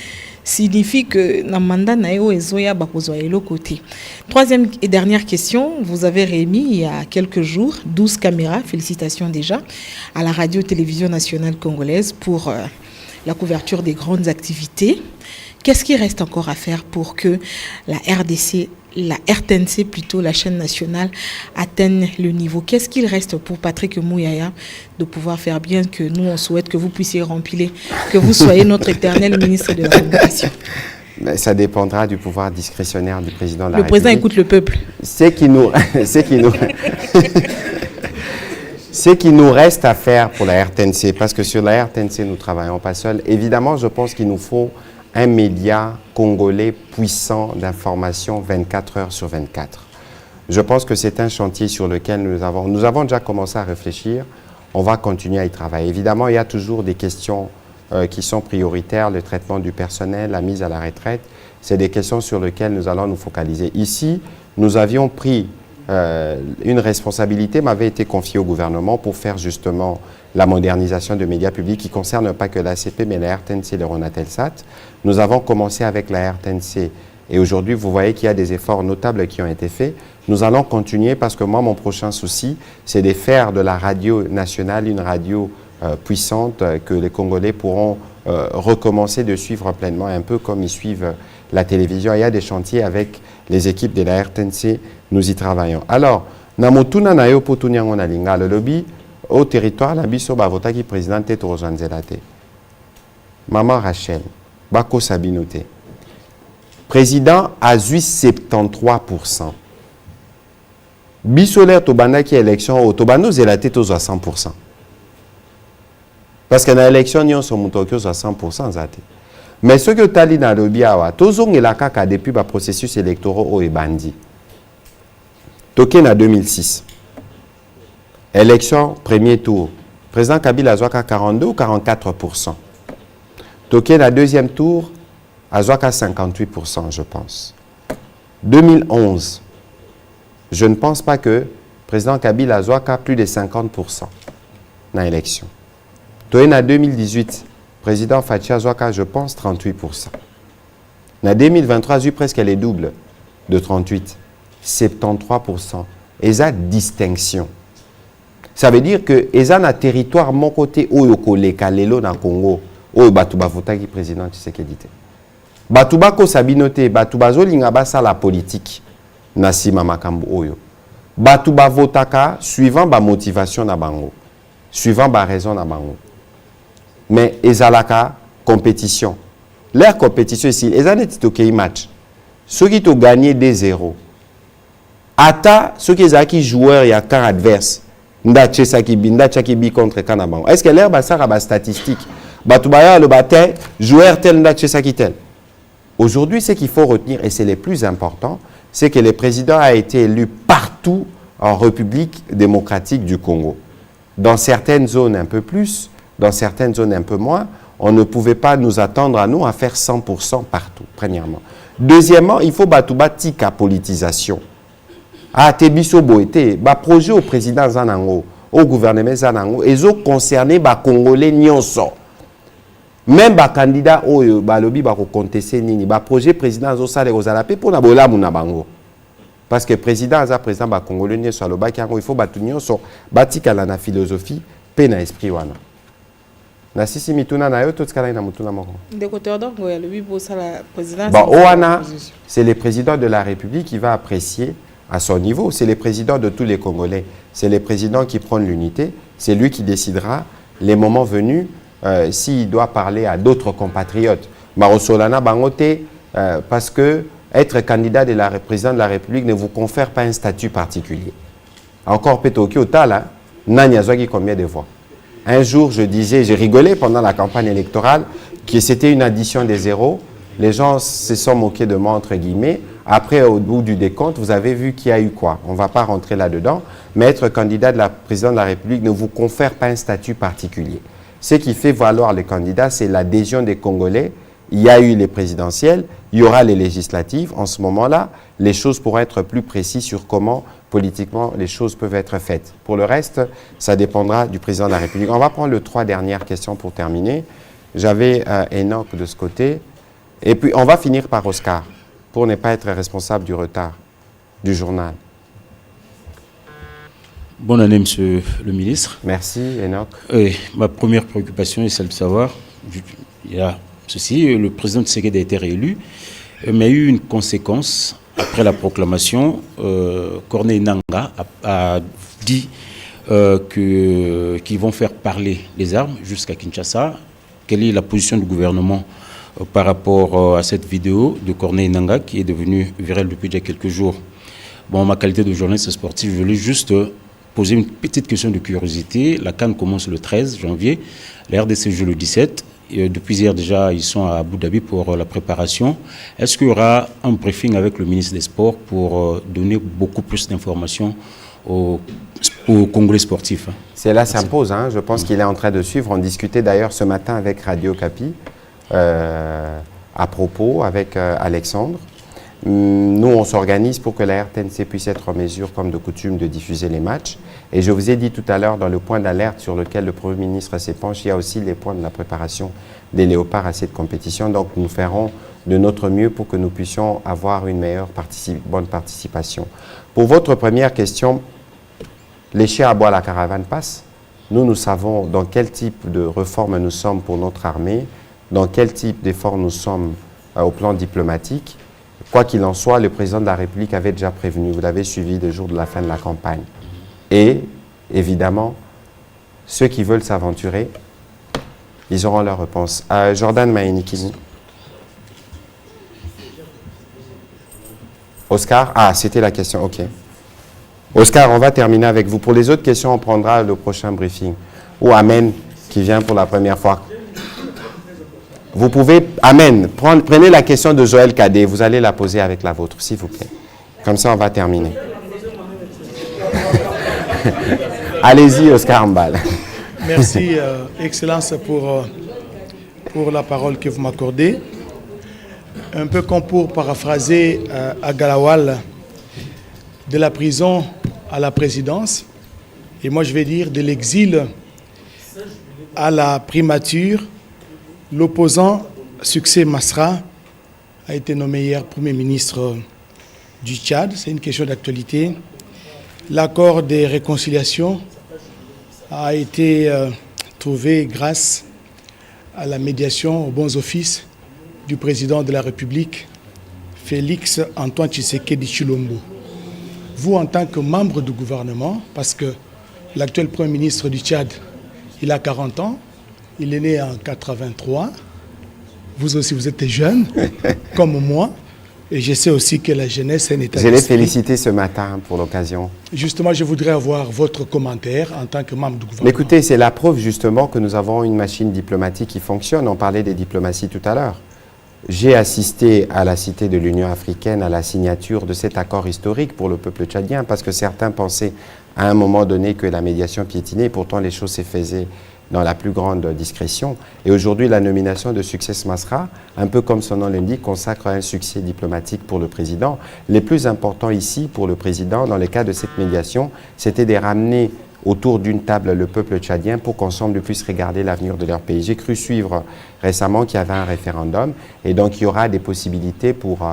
signifie que na mandat naeo ezoya bakozwa elo côté? Troisième et dernière question, vous avez remis il y a quelques jours 12 caméras, félicitations déjà, à la radio-télévision nationale congolaise pour la couverture des grandes activités. Qu'est-ce qui reste encore à faire pour que la RTNC plutôt, la chaîne nationale, atteigne le niveau? Qu'est-ce qu'il reste pour Patrick Mouyaya de pouvoir faire bien que nous, on souhaite que vous puissiez remplir, que vous soyez notre éternel ministre de la Communication? Ça dépendra du pouvoir discrétionnaire du président de la République. Le président écoute le peuple. Ce qui nous reste à faire pour la RTNC, parce que sur la RTNC, nous ne travaillons pas seuls. Évidemment, je pense qu'il nous faut un média congolais puissant d'information 24 heures sur 24. Je pense que c'est un chantier sur lequel nous avons déjà commencé à réfléchir. On va continuer à y travailler. Évidemment, il y a toujours des questions qui sont prioritaires, le traitement du personnel, la mise à la retraite. C'est des questions sur lesquelles nous allons nous focaliser. Ici, nous avions pris une responsabilité, m'avait été confiée au gouvernement pour faire justement la modernisation de médias publics qui ne concerne pas que l'ACP, mais la RTNC et le Ronatelsat. Nous avons commencé avec la RTNC et aujourd'hui, vous voyez qu'il y a des efforts notables qui ont été faits. Nous allons continuer parce que moi, mon prochain souci, c'est de faire de la radio nationale une radio puissante que les Congolais pourront recommencer de suivre pleinement, un peu comme ils suivent la télévision. Il y a des chantiers avec les équipes de la RTNC, nous y travaillons. Alors, Namotuna na yo potunyango na linga le lobby au territoire la biso ba votaki président te rozanzelate. Maman Rachel, Bako Sabinote. Président a 73%. Bisolaire Tobanda qui élection au Tobano zelate tozo à 100%. Parce que dans l'élection, nous sommes à 100% zate. Mais ce que Tali na lobby awa, tozo ngela kaka depuis le processus électoral au Ebandi. Toké en 2006. Élection, premier tour. Président Kabila a 42 ou 44%. Toké en deuxième tour, a 58%, je pense. 2011. Je ne pense pas que le président Kabila a plus de 50% dans l'élection. Toké en 2018. Président Fatia a, je pense, 38%. En 2023, il a eu presque les doubles de 38%. 73%. Et ça, distinction. Ça veut dire que ils ont un territoire mon côté où les Kalelo dans Congo où Batouba vota qui président Tshisekedi. Batouba ko sabinote Batouba zolinga basa la politique nasima makambo oyo. Batouba votaka suivant ba motivation na bango, suivant ba raison na bango. Mais ezalaka compétition. Leur compétition ici, ils ont été match. Ceux qui ont gagné 2-0. Ata ceux qui ont joueurs il y a camp adverse. Ndache Sakibi contre Kanabango. Est-ce que l'air basara ba statistique Batubaya le bataille joueur tel Ndache Sakitel. Aujourd'hui, ce qu'il faut retenir et c'est le plus important, c'est que le président a été élu partout en République démocratique du Congo. Dans certaines zones un peu plus, dans certaines zones un peu moins, on ne pouvait pas nous attendre à nous à faire 100% partout, premièrement. Deuxièmement, il faut batouba tika politisation. Ah, Tebiso Boete, bah projet au président Zanango, au gouvernement Zanango, et ont concerné bah Congolais nyonso. Même bah candidat au bah lobby bah contester nini, bah projet président Zosale Rozalape pour nabola munabango. Parce que président président bah Congolais nyonso le bah il faut bah tout nyonso batika la na philosophie, pe na esprit wana. Na sisi mituna na yo tout ce na mutuna moko. De côté donc le lobby pour ça la présidence. Bah oana, c'est le président de la République qui va apprécier à son niveau, c'est le président de tous les Congolais. C'est le président qui prend l'unité. C'est lui qui décidera les moments venus s'il doit parler à d'autres compatriotes. Marosolana Bangote, parce que être candidat de la président de la République ne vous confère pas un statut particulier. Encore Petoki Otala, Nanyazwagi combien de voix. Un jour, je disais, j'ai rigolé pendant la campagne électorale, que c'était une addition des zéros. Les gens se sont moqués de moi, entre guillemets. Après, au bout du décompte, vous avez vu qu'il y a eu quoi. On ne va pas rentrer là-dedans. Mais être candidat de la présidente de la République ne vous confère pas un statut particulier. Ce qui fait valoir les candidats, c'est l'adhésion des Congolais. Il y a eu les présidentielles, il y aura les législatives. En ce moment-là, les choses pourront être plus précises sur comment, politiquement, les choses peuvent être faites. Pour le reste, ça dépendra du président de la République. On va prendre les 3 dernières questions pour terminer. J'avais Enoch de ce côté. Et puis, on va finir par Oscar, pour ne pas être responsable du retard du journal. Bonne année, Monsieur le ministre. Merci, Enoch. Ma première préoccupation est celle de savoir, il y a ceci, le président Tshisekedi a été réélu, mais il y a eu une conséquence après la proclamation. Corneille Nangaa a dit qu'ils vont faire parler les armes jusqu'à Kinshasa. Quelle est la position du gouvernement par rapport à cette vidéo de Corneille Nangaa qui est devenue virale depuis déjà quelques jours? Bon, en ma qualité de journaliste sportif, je voulais juste poser une petite question de curiosité. La CAN commence le 13 janvier, la RDC joue le 17. Et depuis hier déjà, ils sont à Abu Dhabi pour la préparation. Est-ce qu'il y aura un briefing avec le ministre des Sports pour donner beaucoup plus d'informations aux Congolais sportifs? Cela s'impose, hein. Je pense qu'il est en train de suivre. On discutait d'ailleurs ce matin avec Radio Capi à propos, avec Alexandre. Nous, on s'organise pour que la RTNC puisse être en mesure, comme de coutume, de diffuser les matchs. Et je vous ai dit tout à l'heure, dans le point d'alerte sur lequel le Premier ministre s'épanche, il y a aussi les points de la préparation des léopards à cette compétition. Donc, nous ferons de notre mieux pour que nous puissions avoir une meilleure bonne participation. Pour votre première question, les chiens à bois, la caravane passe. Nous savons dans quel type de réforme nous sommes pour notre armée. dans quel type d'effort nous sommes au plan diplomatique. Quoi qu'il en soit, le président de la République avait déjà prévenu, vous l'avez suivi le jour de la fin de la campagne. Et, évidemment, ceux qui veulent s'aventurer, ils auront leur réponse. Jordan Maïnikini. Oscar? Ah, c'était la question, ok. Oscar, on va terminer avec vous. Pour les autres questions, on prendra le prochain briefing. Ou Amen, qui vient pour la première fois. Vous pouvez, Amen, prenez la question de Joël Cadet, vous allez la poser avec la vôtre, s'il vous plaît. Comme ça, on va terminer. Allez-y, Oscar Mbal. Merci, Excellence, pour la parole que vous m'accordez. Un peu comme pour paraphraser à Galawal, de la prison à la présidence, et moi je vais dire de l'exil à la primature, l'opposant Succès Masra a été nommé hier Premier ministre du Tchad. C'est une question d'actualité. L'accord de réconciliation a été trouvé grâce à la médiation aux bons offices du président de la République, Félix Antoine Tshisekedi Tshilombo. Vous, en tant que membre du gouvernement, parce que l'actuel Premier ministre du Tchad, il a 40 ans, il est né en 83, vous aussi vous êtes jeune, comme moi, et je sais aussi que la jeunesse est un état d'esprit. Je l'ai félicité ce matin pour l'occasion. Justement, je voudrais avoir votre commentaire en tant que membre du gouvernement. Mais écoutez, c'est la preuve justement que nous avons une machine diplomatique qui fonctionne. On parlait des diplomaties tout à l'heure. J'ai assisté à la Cité de l'Union africaine à la signature de cet accord historique pour le peuple tchadien, parce que certains pensaient à un moment donné que la médiation piétinait, pourtant les choses se faisaient dans la plus grande discrétion. Et aujourd'hui, la nomination de Succès Masra, un peu comme son nom l'indique, consacre un succès diplomatique pour le président. Le plus important ici pour le président, dans le cas de cette médiation, c'était de ramener autour d'une table le peuple tchadien pour qu'ensemble ils puissent regarder l'avenir de leur pays. J'ai cru suivre récemment qu'il y avait un référendum et donc il y aura des possibilités pour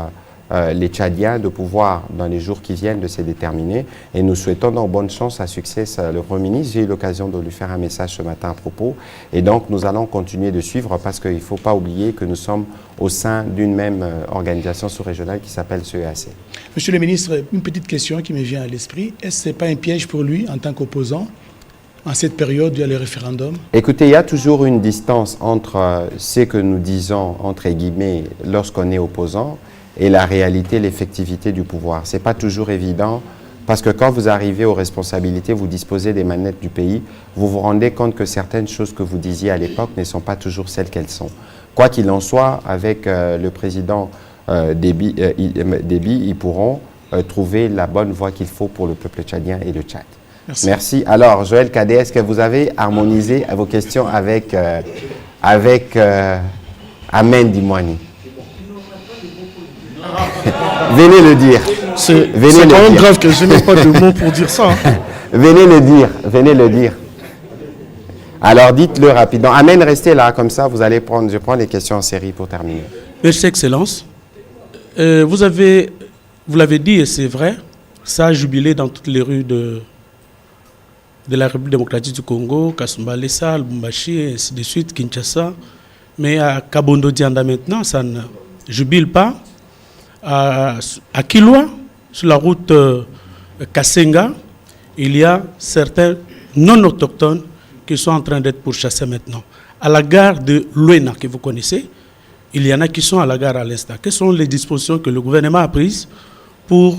les Tchadiens de pouvoir, dans les jours qui viennent, de se déterminer. Et nous souhaitons donc bonne chance à Succès, le Premier ministre. J'ai eu l'occasion de lui faire un message ce matin à propos. Et donc nous allons continuer de suivre parce qu'il ne faut pas oublier que nous sommes au sein d'une même organisation sous-régionale qui s'appelle CEAC. Monsieur le ministre, une petite question qui me vient à l'esprit. Est-ce que ce n'est pas un piège pour lui en tant qu'opposant en cette période où il y a le référendum? Écoutez, il y a toujours une distance entre ce que nous disons, entre guillemets, lorsqu'on est opposant et la réalité, l'effectivité du pouvoir. Ce n'est pas toujours évident parce que quand vous arrivez aux responsabilités, vous disposez des manettes du pays, vous vous rendez compte que certaines choses que vous disiez à l'époque ne sont pas toujours celles qu'elles sont. Quoi qu'il en soit, avec le président Déby, ils pourront trouver la bonne voie qu'il faut pour le peuple tchadien et le Tchad. Merci. Merci. Alors, Joël Cadet, est-ce que vous avez harmonisé vos questions avec Amen Dimouani? Venez le dire. C'est quand même grave que je n'ai pas de mots pour dire ça. Venez le dire, venez le dire. Alors dites-le rapidement. Amen, restez là, comme ça vous allez prendre, je prends les questions en série pour terminer. Merci, Excellence. Vous l'avez dit et c'est vrai, ça a jubilé dans toutes les rues de la République démocratique du Congo, Kasumba Lessa, Lubumbashi, et ainsi de suite, Kinshasa. Mais à Kabondo Dianda maintenant, ça ne jubile pas. À Kilwa, sur la route Kasenga, il y a certains non-autochtones qui sont en train d'être pourchassés maintenant. À la gare de Luena, que vous connaissez, il y en a qui sont à la gare à l'instant. Quelles sont les dispositions que le gouvernement a prises pour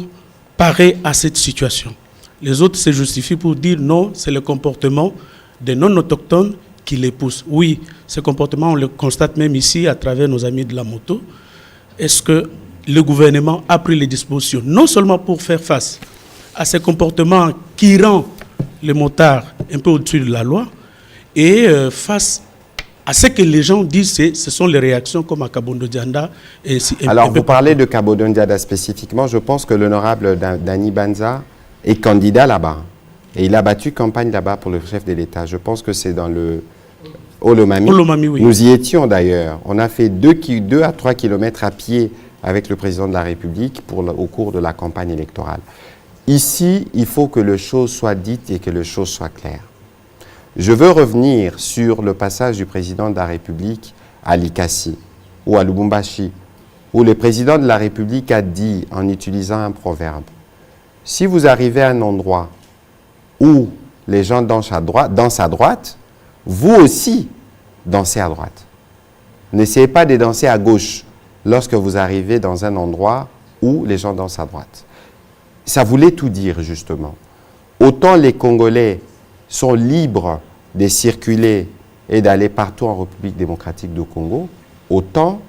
parer à cette situation? Les autres se justifient pour dire non, c'est le comportement des non-autochtones qui les pousse. Oui, ce comportement, on le constate même ici à travers nos amis de la moto. Est-ce que le gouvernement a pris les dispositions, non seulement pour faire face à ces comportements qui rendent les motards un peu au-dessus de la loi, et face à ce que les gens disent, ce sont les réactions comme à Kabondo Dianda. Alors, vous parlez de Kabondo Dianda spécifiquement. Je pense que l'honorable Dani Banza est candidat là-bas. Et il a battu campagne là-bas pour le chef de l'État. Je pense que c'est dans le Olomami. Olomami, oui. Nous y étions d'ailleurs. On a fait 2 à 3 kilomètres à pied avec le président de la République au cours de la campagne électorale. Ici, il faut que les choses soient dites et que les choses soient claires. Je veux revenir sur le passage du président de la République à Likasi ou à Lubumbashi, où le président de la République a dit, en utilisant un proverbe, si vous arrivez à un endroit où les gens dansent à droite, vous aussi dansez à droite. N'essayez pas de danser à gauche lorsque vous arrivez dans un endroit où les gens dansent à droite. Ça voulait tout dire, justement. Autant les Congolais sont libres de circuler et d'aller partout en République démocratique du Congo, autant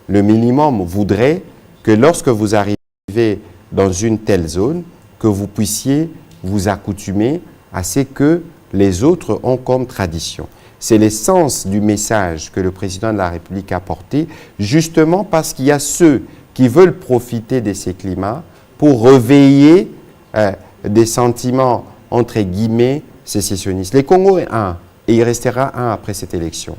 le minimum voudrait que lorsque vous arrivez dans une telle zone, que vous puissiez vous accoutumer à ce que les autres ont comme tradition. C'est l'essence du message que le président de la République a porté, justement parce qu'il y a ceux qui veulent profiter de ces climats pour réveiller des sentiments, entre guillemets, sécessionnistes. Le Congo est un, et il restera un après cette élection.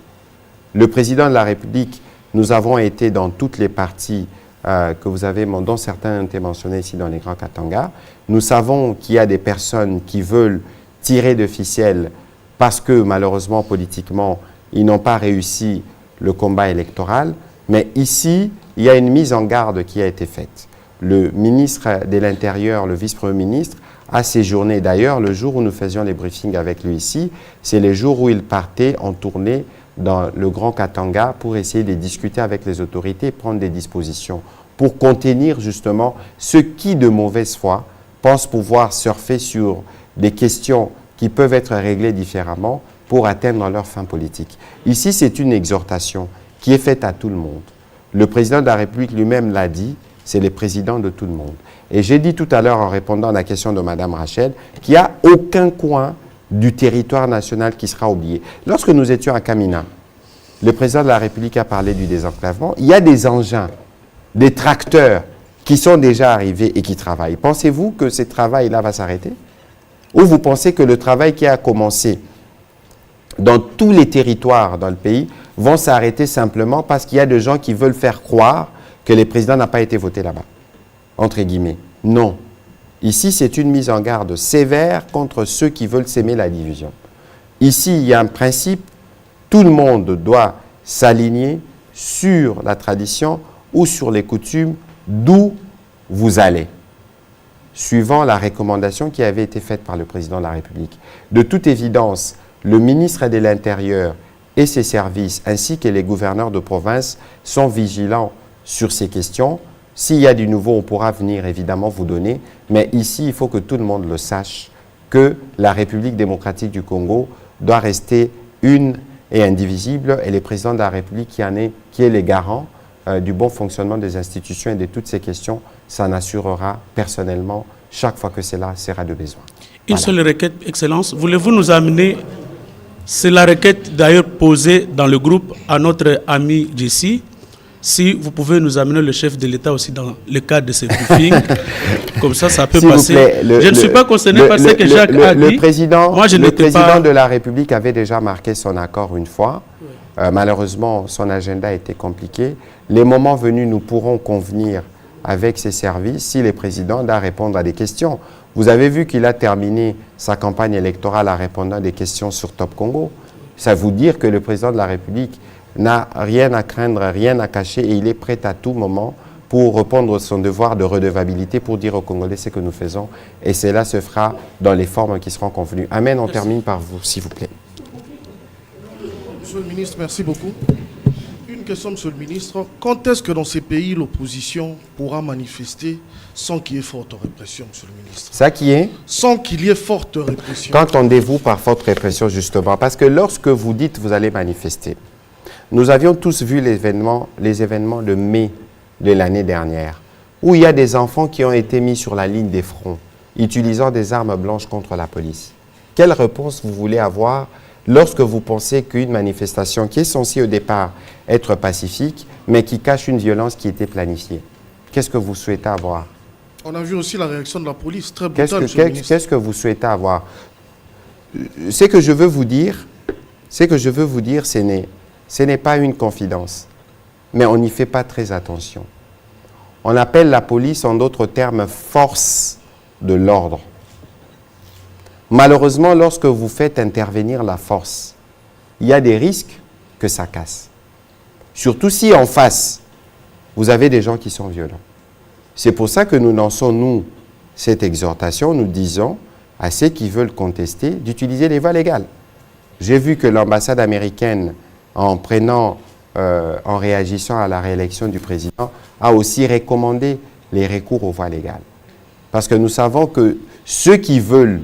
Le président de la République, nous avons été dans toutes les parties que vous avez, dont certains ont été mentionnés ici dans les Grands Katanga. Nous savons qu'il y a des personnes qui veulent tirer de ficelle parce que, malheureusement, politiquement, ils n'ont pas réussi le combat électoral. Mais ici, il y a une mise en garde qui a été faite. Le ministre de l'Intérieur, le vice-premier ministre, a séjourné. D'ailleurs, le jour où nous faisions les briefings avec lui ici, c'est le jour où il partait en tournée dans le Grand Katanga pour essayer de discuter avec les autorités et prendre des dispositions pour contenir justement ceux qui, de mauvaise foi, pensent pouvoir surfer sur des questions qui peuvent être réglées différemment pour atteindre leur fin politique. Ici, c'est une exhortation qui est faite à tout le monde. Le président de la République lui-même l'a dit, c'est le président de tout le monde. Et j'ai dit tout à l'heure en répondant à la question de Mme Rachel qu'il n'y a aucun coin du territoire national qui sera oublié. Lorsque nous étions à Kamina, le président de la République a parlé du désenclavement. Il y a des engins, des tracteurs qui sont déjà arrivés et qui travaillent. Pensez-vous que ce travail-là va s'arrêter? Ou vous pensez que le travail qui a commencé dans tous les territoires dans le pays vont s'arrêter simplement parce qu'il y a des gens qui veulent faire croire que le président n'a pas été voté là-bas, entre guillemets? Non. Ici, c'est une mise en garde sévère contre ceux qui veulent s'aimer la division. Ici, il y a un principe, tout le monde doit s'aligner sur la tradition ou sur les coutumes d'où vous allez, suivant la recommandation qui avait été faite par le président de la République. De toute évidence, le ministre de l'Intérieur et ses services, ainsi que les gouverneurs de province, sont vigilants sur ces questions. S'il y a du nouveau, on pourra venir évidemment vous donner. Mais ici, il faut que tout le monde le sache, que la République démocratique du Congo doit rester une et indivisible. Et le président de la République qui est le garant du bon fonctionnement des institutions et de toutes ces questions, s'en assurera personnellement chaque fois que cela sera de besoin. Une seule requête, Excellence. Voulez-vous nous amener, c'est la requête d'ailleurs posée dans le groupe à notre ami Jessie, si vous pouvez nous amener le chef de l'État aussi dans le cadre de ces briefings, comme ça peut passer. Je ne suis pas concerné par ce que Jacques a dit. Le président de la République avait déjà marqué son accord une fois. Malheureusement, son agenda était compliqué. Les moments venus, nous pourrons convenir avec ses services si le président doit répondre à des questions. Vous avez vu qu'il a terminé sa campagne électorale en répondant à des questions sur Top Congo. Ça veut dire que le président de la République n'a rien à craindre, rien à cacher et il est prêt à tout moment pour répondre à son devoir de redevabilité pour dire aux Congolais ce que nous faisons. Et cela se fera dans les formes qui seront convenues. Amen, on termine par vous, s'il vous plaît. Monsieur le ministre, merci beaucoup. Une question, monsieur le ministre. Quand est-ce que dans ces pays, l'opposition pourra manifester sans qu'il y ait forte répression, monsieur le ministre? Ça qui est? Sans qu'il y ait forte répression. Qu'entendez-vous par forte répression, justement? Parce que lorsque vous dites vous allez manifester, nous avions tous vu les événements de mai de l'année dernière, où il y a des enfants qui ont été mis sur la ligne des fronts, utilisant des armes blanches contre la police. Quelle réponse vous voulez avoir lorsque vous pensez qu'une manifestation qui est censée au départ être pacifique, mais qui cache une violence qui était planifiée? Qu'est-ce que vous souhaitez avoir? On a vu aussi la réaction de la police, très brutale, monsieur le ministre. Qu'est-ce que vous souhaitez avoir? Ce que je veux vous dire, ce n'est pas une confidence, mais on n'y fait pas très attention. On appelle la police, en d'autres termes, force de l'ordre. Malheureusement, lorsque vous faites intervenir la force, il y a des risques que ça casse. Surtout si en face, vous avez des gens qui sont violents. C'est pour ça que nous lançons, nous, cette exhortation. Nous disons à ceux qui veulent contester d'utiliser les voies légales. J'ai vu que l'ambassade américaine, en réagissant à la réélection du président, a aussi recommandé les recours aux voies légales. Parce que nous savons que ceux qui veulent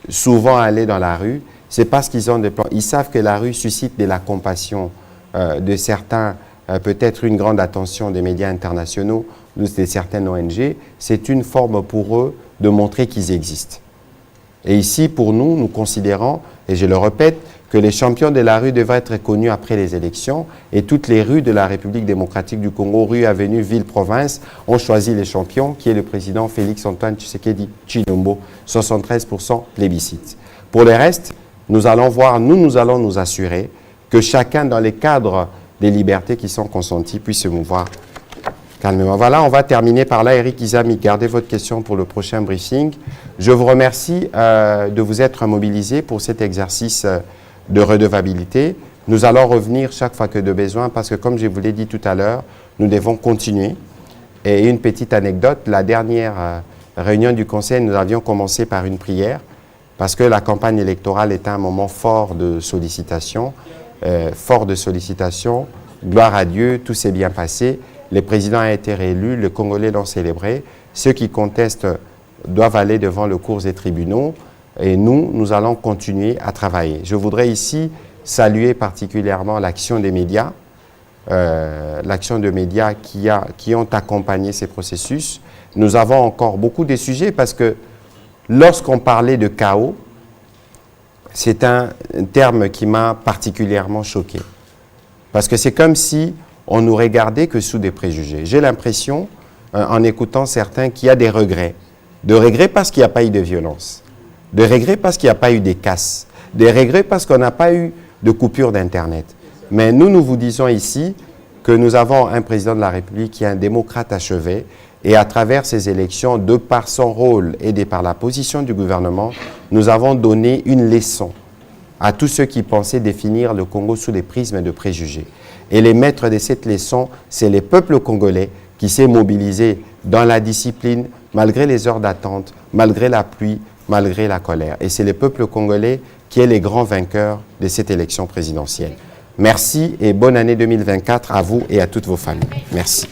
souvent aller dans la rue, c'est parce qu'ils ont des plans. Ils savent que la rue suscite de la compassion de certains, peut-être une grande attention des médias internationaux, de certaines ONG. C'est une forme pour eux de montrer qu'ils existent. Et ici, pour nous, nous considérons, et je le répète, que les champions de la rue devraient être connus après les élections, et toutes les rues de la République démocratique du Congo, rues, avenues, villes, provinces, ont choisi les champions, qui est le président Félix-Antoine Tshisekedi Tshilombo, 73% plébiscite. Pour le reste, nous allons voir, nous allons nous assurer que chacun, dans les cadres des libertés qui sont consenties, puisse se mouvoir calmement. Voilà, on va terminer par là. Eric Izami, gardez votre question pour le prochain briefing. Je vous remercie de vous être mobilisés pour cet exercice de redevabilité. Nous allons revenir chaque fois que de besoin parce que, comme je vous l'ai dit tout à l'heure, nous devons continuer. Et une petite anecdote, la dernière réunion du Conseil, nous avions commencé par une prière parce que la campagne électorale était un moment fort de sollicitation. Gloire à Dieu, tout s'est bien passé. Le président a été réélu, les Congolais l'ont célébré. Ceux qui contestent doivent aller devant le cours des tribunaux. Et nous allons continuer à travailler. Je voudrais ici saluer particulièrement l'action des médias, qui ont accompagné ces processus. Nous avons encore beaucoup de sujets parce que lorsqu'on parlait de chaos, c'est un terme qui m'a particulièrement choqué. Parce que c'est comme si on nous regardait que sous des préjugés. J'ai l'impression, en écoutant certains, qu'il y a des regrets. De regrets parce qu'il n'y a pas eu de violence. De regrets parce qu'il n'y a pas eu des casses. Des regrets parce qu'on n'a pas eu de coupure d'Internet. Mais nous vous disons ici que nous avons un président de la République qui est un démocrate achevé. Et à travers ces élections, de par son rôle et de par la position du gouvernement, nous avons donné une leçon à tous ceux qui pensaient définir le Congo sous des prismes de préjugés. Et les maîtres de cette leçon, c'est le peuple congolais qui s'est mobilisé dans la discipline, malgré les heures d'attente, malgré la pluie, malgré la colère. Et c'est le peuple congolais qui est le grand vainqueur de cette élection présidentielle. Merci et bonne année 2024 à vous et à toutes vos familles. Merci.